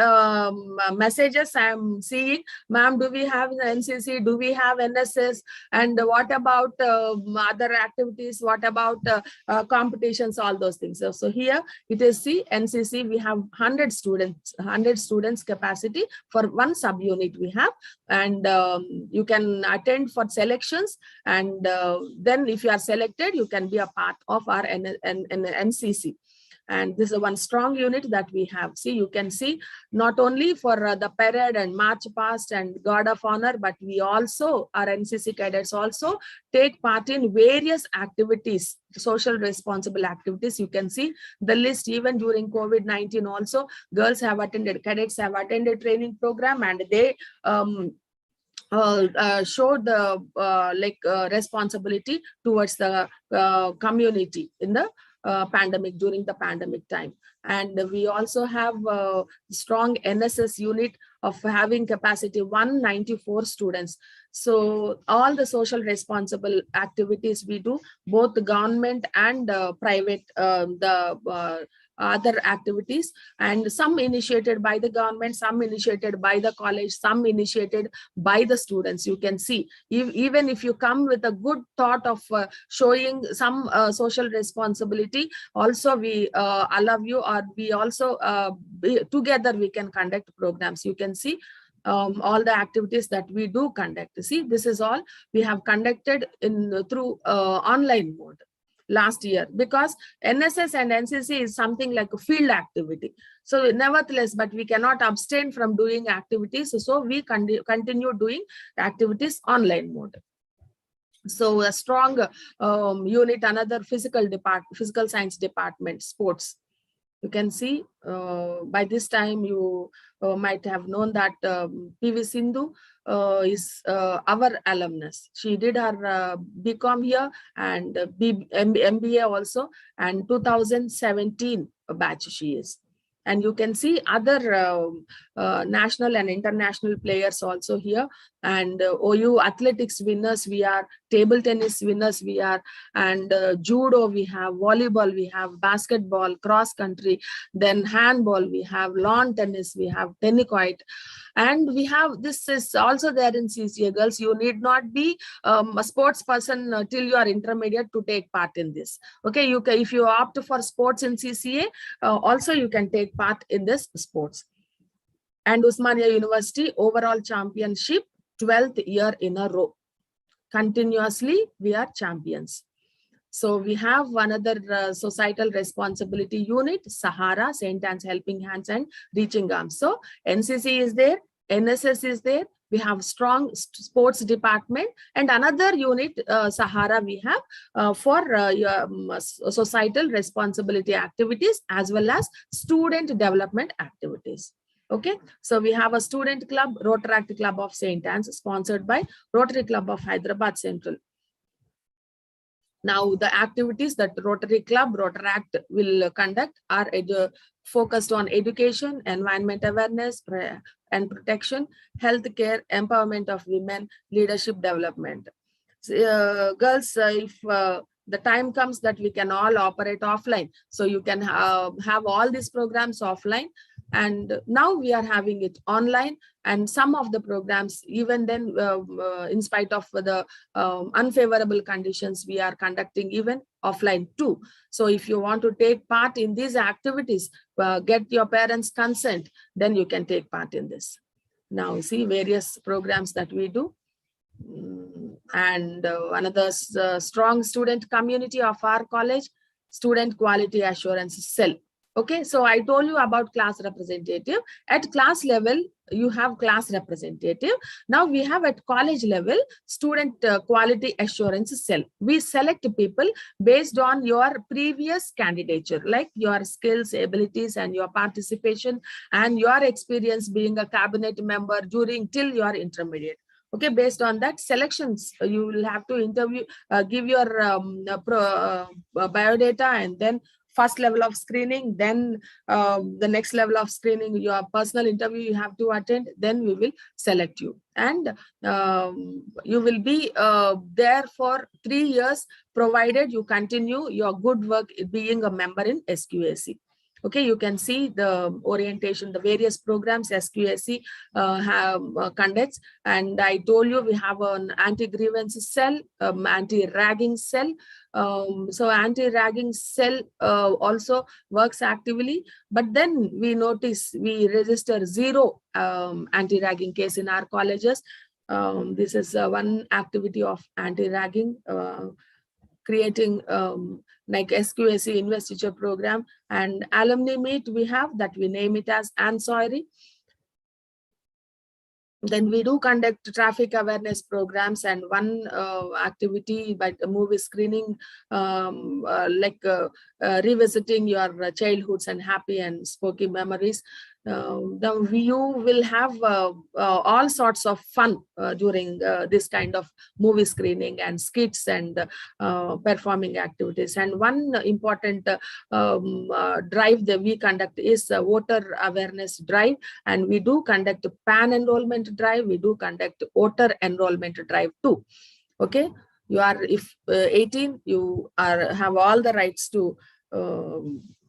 messages I am seeing, ma'am, do we have the NCC? do we have NSS, and what about other activities, what about competitions, all those things. So here it is, see, NCC, we have 100 students capacity for one subunit we have, and you can attend for selections, and then if you are selected, you can be a part of our NCC. And this is one strong unit that we have. See, you can see not only for the parade and march past and guard of honor, but we also, our NCC cadets also take part in various activities, social responsible activities. You can see the list. Even during COVID-19 also, girls have attended, cadets have attended training program, and they showed the responsibility towards the community in the pandemic, during the pandemic time. And we also have a strong NSS unit of having capacity 194 students. So all the social responsible activities we do, both the government and private, other activities, and some initiated by the government, some initiated by the college, some initiated by the students. You can see, even if you come with a good thought of showing some social responsibility, also we allow you, or we also together we can conduct programs. You can see all the activities that we do conduct. See, this is all we have conducted in through online mode last year, because NSS and NCC is something like a field activity. So nevertheless, but we cannot abstain from doing activities. So we continue doing activities online mode. So a strong unit, another physical science department, sports. You can see by this time you might have known that PV Sindhu is our alumnus. She did her BCom here and MBA also, and 2017 batch she is. And you can see other national and international players also here. And OU athletics winners we are, table tennis winners we are, and judo we have, volleyball we have, basketball, cross country, then handball we have, lawn tennis we have, tennis-quoit. And we have, this is also there in CCA girls. You need not be a sports person till you are intermediate to take part in this. Okay, you can, if you opt for sports in CCA, also you can take part in this sports. And Osmania University overall championship, 12th year in a row. Continuously, we are champions. So we have another societal responsibility unit, Sahara, St.Ann's Helping Hands and Reaching Arms. So NCC is there, NSS is there. We have strong sports department, and another unit, Sahara, we have for societal responsibility activities as well as student development activities. Okay, so we have a student club, Rotaract Club of St.Ann's, sponsored by Rotary Club of Hyderabad Central. Now, the activities that Rotary Club, Rotaract will conduct are focused on education, environment awareness and protection, healthcare, empowerment of women, leadership development. So, girls, if the time comes that we can all operate offline, so you can have all these programs offline. And now we are having it online, and some of the programs, even then, in spite of the unfavorable conditions, we are conducting even offline too. So if you want to take part in these activities, get your parents' consent, then you can take part in this. Now see various programs that we do. And another strong student community of our college, Student Quality Assurance Cell. Okay, so I told you about class representative. At class level, you have class representative. Now we have at college level, Student Quality Assurance Cell. We select people based on your previous candidature, like your skills, abilities, and your participation, and your experience being a cabinet member during till your intermediate. Okay, based on that selections, you will have to interview, give your biodata, and then first level of screening, then the next level of screening, your personal interview you have to attend, then we will select you. And you will be there for 3 years, provided you continue your good work being a member in SQAC. Okay, you can see the orientation, the various programs SQSC have conducts. And I told you we have an anti-grievance cell, anti-ragging cell. So anti-ragging cell also works actively, but then we notice we register 0 anti-ragging case in our colleges. This is one activity of anti-ragging, creating like SQSC investiture program, and alumni meet we have that we name it as Ansoiri. Then we do conduct traffic awareness programs, and one activity by the movie screening, revisiting your childhoods and happy and spooky memories. You will have all sorts of fun during this kind of movie screening and skits and performing activities. And one important drive that we conduct is a voter awareness drive, and we do conduct PAN enrollment drive. We do conduct voter enrollment drive too. Okay, you are, if 18, you have all the rights to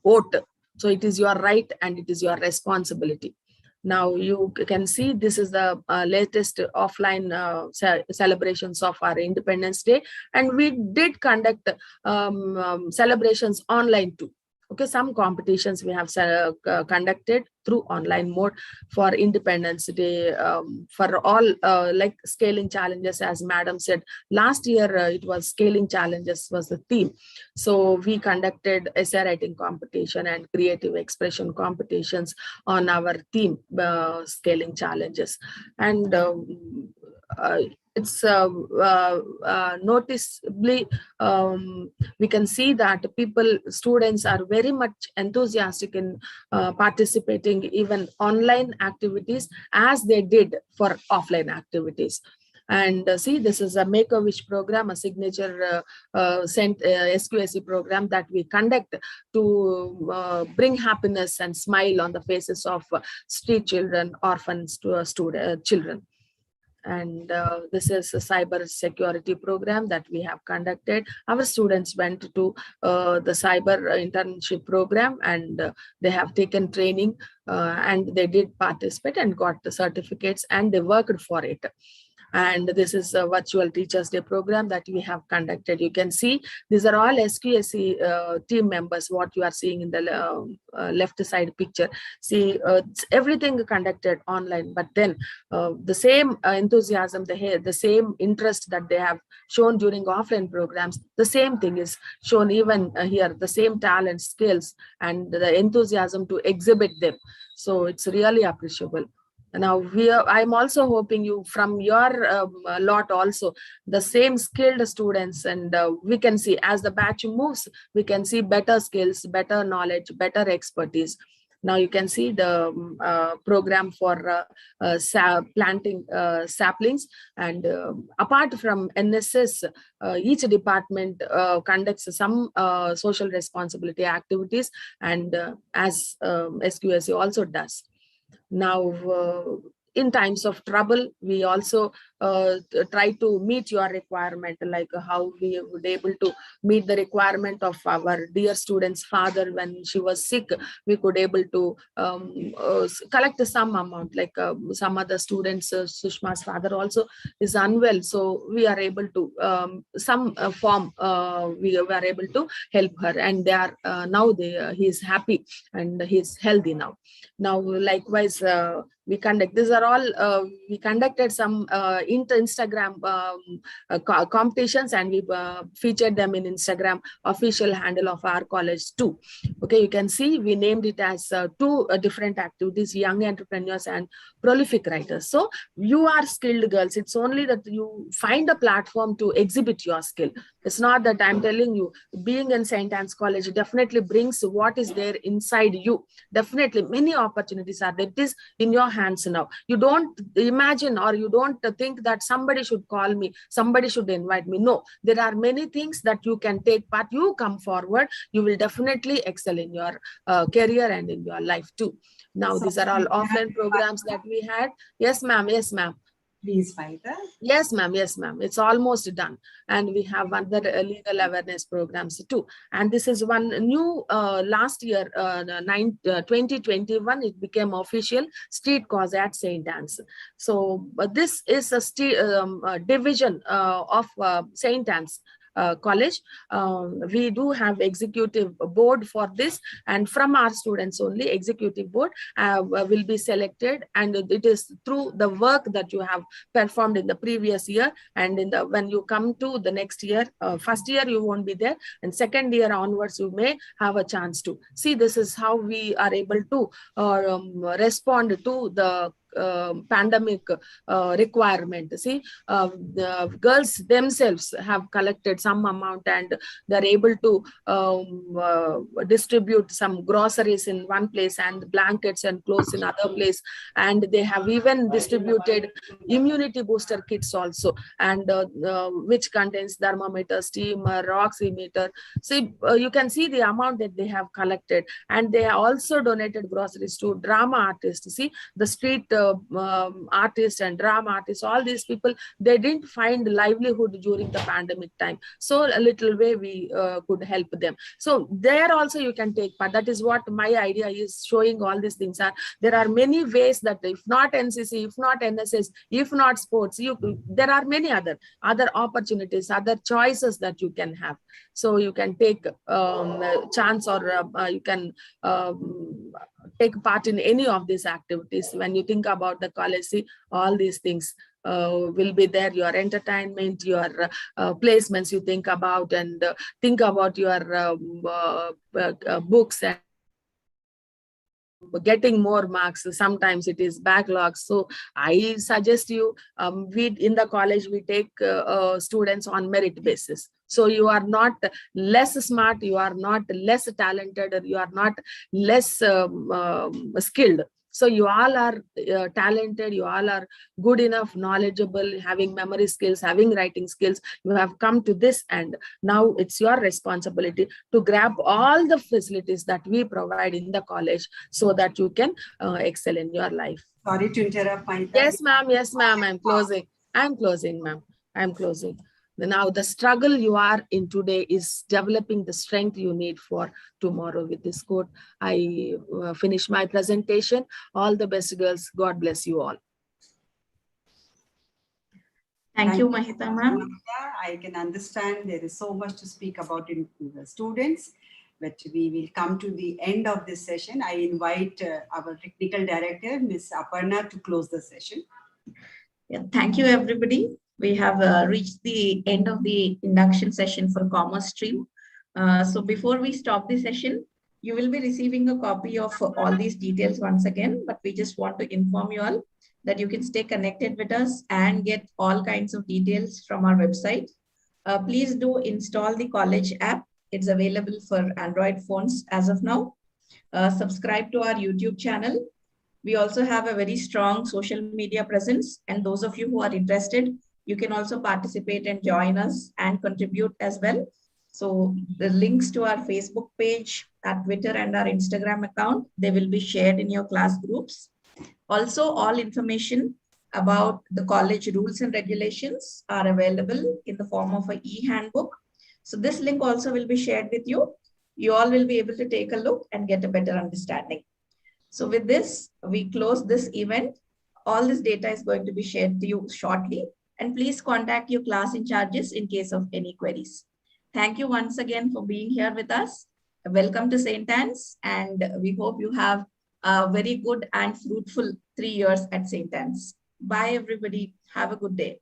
vote. So it is your right and it is your responsibility. Now you can see this is the latest offline celebrations of our Independence Day, and we did conduct celebrations online too. Okay, some competitions we have conducted through online mode for Independence Day, for all like scaling challenges, as madam said. Last year it was scaling challenges was the theme. So we conducted essay writing competition and creative expression competitions on our theme, scaling challenges. And it's noticeably, we can see that students are very much enthusiastic in participating even online activities as they did for offline activities. And see, this is a Make-A-Wish program, a signature SQSC program that we conduct to bring happiness and smile on the faces of street children, orphans, children. And this is a cyber security program that we have conducted. Our students went to the cyber internship program, and they have taken training, and they did participate and got the certificates, and they worked for it. And this is a virtual Teachers Day program that we have conducted. You can see these are all SQSC team members, what you are seeing in the left side picture. See, everything conducted online, but then the same enthusiasm, the same interest that they have shown during offline programs, the same thing is shown even here, the same talent, skills, and the enthusiasm to exhibit them. So it's really appreciable. Now I'm also hoping you from your lot also the same skilled students, and we can see as the batch moves, we can see better skills, better knowledge, better expertise. Now you can see the program for planting saplings, and apart from NSS, each department conducts some social responsibility activities, and as SQSC also does. Now, in times of trouble, we also try to meet your requirement, like how we would able to meet the requirement of our dear student's father when she was sick. We could able to collect some amount, like some other students, Sushma's father also is unwell, so we are able to some form we were able to help her, and they are now he is happy and he is healthy now. Now likewise we conduct, these are all we conducted some Instagram competitions, and we featured them in Instagram official handle of our college too. Okay, you can see we named it as two different activities, young entrepreneurs and prolific writers. So you are skilled girls, it's only that you find a platform to exhibit your skill. It's not that I'm telling you, being in St. Anne's College definitely brings what is there inside you. Definitely many opportunities are there. It is in your hands now. You don't imagine or you don't think that somebody should call me, somebody should invite me. No, there are many things that you can take part. You come forward, you will definitely excel in your career and in your life too. Now, these are all offline programs that we had. Yes, ma'am. Yes, ma'am. Please, Vaida. Yes, ma'am. Yes, ma'am. It's almost done. And we have other legal awareness programs too. And this is one new last year, 2021, it became official street cause at St.Anne's. So this is a division of St.Anne's. College. We do have executive board for this, and from our students only executive board will be selected, and it is through the work that you have performed in the previous year, and in the when you come to the next year, first year you won't be there, and second year onwards you may have a chance to see. This is how we are able to respond to the pandemic requirement. See, the girls themselves have collected some amount, and they're able to distribute some groceries in one place and blankets and clothes in other place, and they have even distributed immunity booster kits also, and which contains thermometer, steamer, oximeter. See, you can see the amount that they have collected, and they also donated groceries to drama artists. See, the street artists and drama artists, all these people, they didn't find livelihood during the pandemic time, so a little way we could help them. So there also you can take part. That is what my idea is, showing all these things are there are many ways that if not NCC, if not NSS, if not sports, there are many other opportunities, other choices that you can have. So you can take a chance, or you can take part in any of these activities. When you think about the college, see, all these things will be there. Your entertainment, your placements you think about, and think about your books and getting more marks. Sometimes it is backlogs. So I suggest you, we in the college, we take students on merit basis. So you are not less smart, you are not less talented, or you are not less skilled. So you all are talented, you all are good enough, knowledgeable, having memory skills, having writing skills. You have come to this, and now it's your responsibility to grab all the facilities that we provide in the college so that you can excel in your life. Sorry to interrupt, Manita. Yes, ma'am. Yes, ma'am. I'm closing. I'm closing, ma'am. I'm closing. Now, the struggle you are in today is developing the strength you need for tomorrow. With this quote, I finish my presentation. All the best, girls. God bless you all. Thank you, Mahita ma'am. I can understand there is so much to speak about in the students, but we will come to the end of this session. I invite our technical director, Ms. Aparna, to close the session. Yeah, thank you, everybody. We have reached the end of the induction session for commerce stream. So before we stop the session, you will be receiving a copy of all these details once again, but we just want to inform you all that you can stay connected with us and get all kinds of details from our website. Please do install the college app. It's available for Android phones as of now. Subscribe to our YouTube channel. We also have a very strong social media presence, and those of you who are interested, you can also participate and join us and contribute as well. So the links to our Facebook page, our Twitter and our Instagram account, they will be shared in your class groups. Also, all information about the college rules and regulations are available in the form of an e-handbook. So this link also will be shared with you. You all will be able to take a look and get a better understanding. So with this, we close this event. All this data is going to be shared to you shortly. And please contact your class in charges in case of any queries. Thank you once again for being here with us. Welcome to St. Anne's, and we hope you have a very good and fruitful 3 years at St. Anne's. Bye, everybody. Have a good day.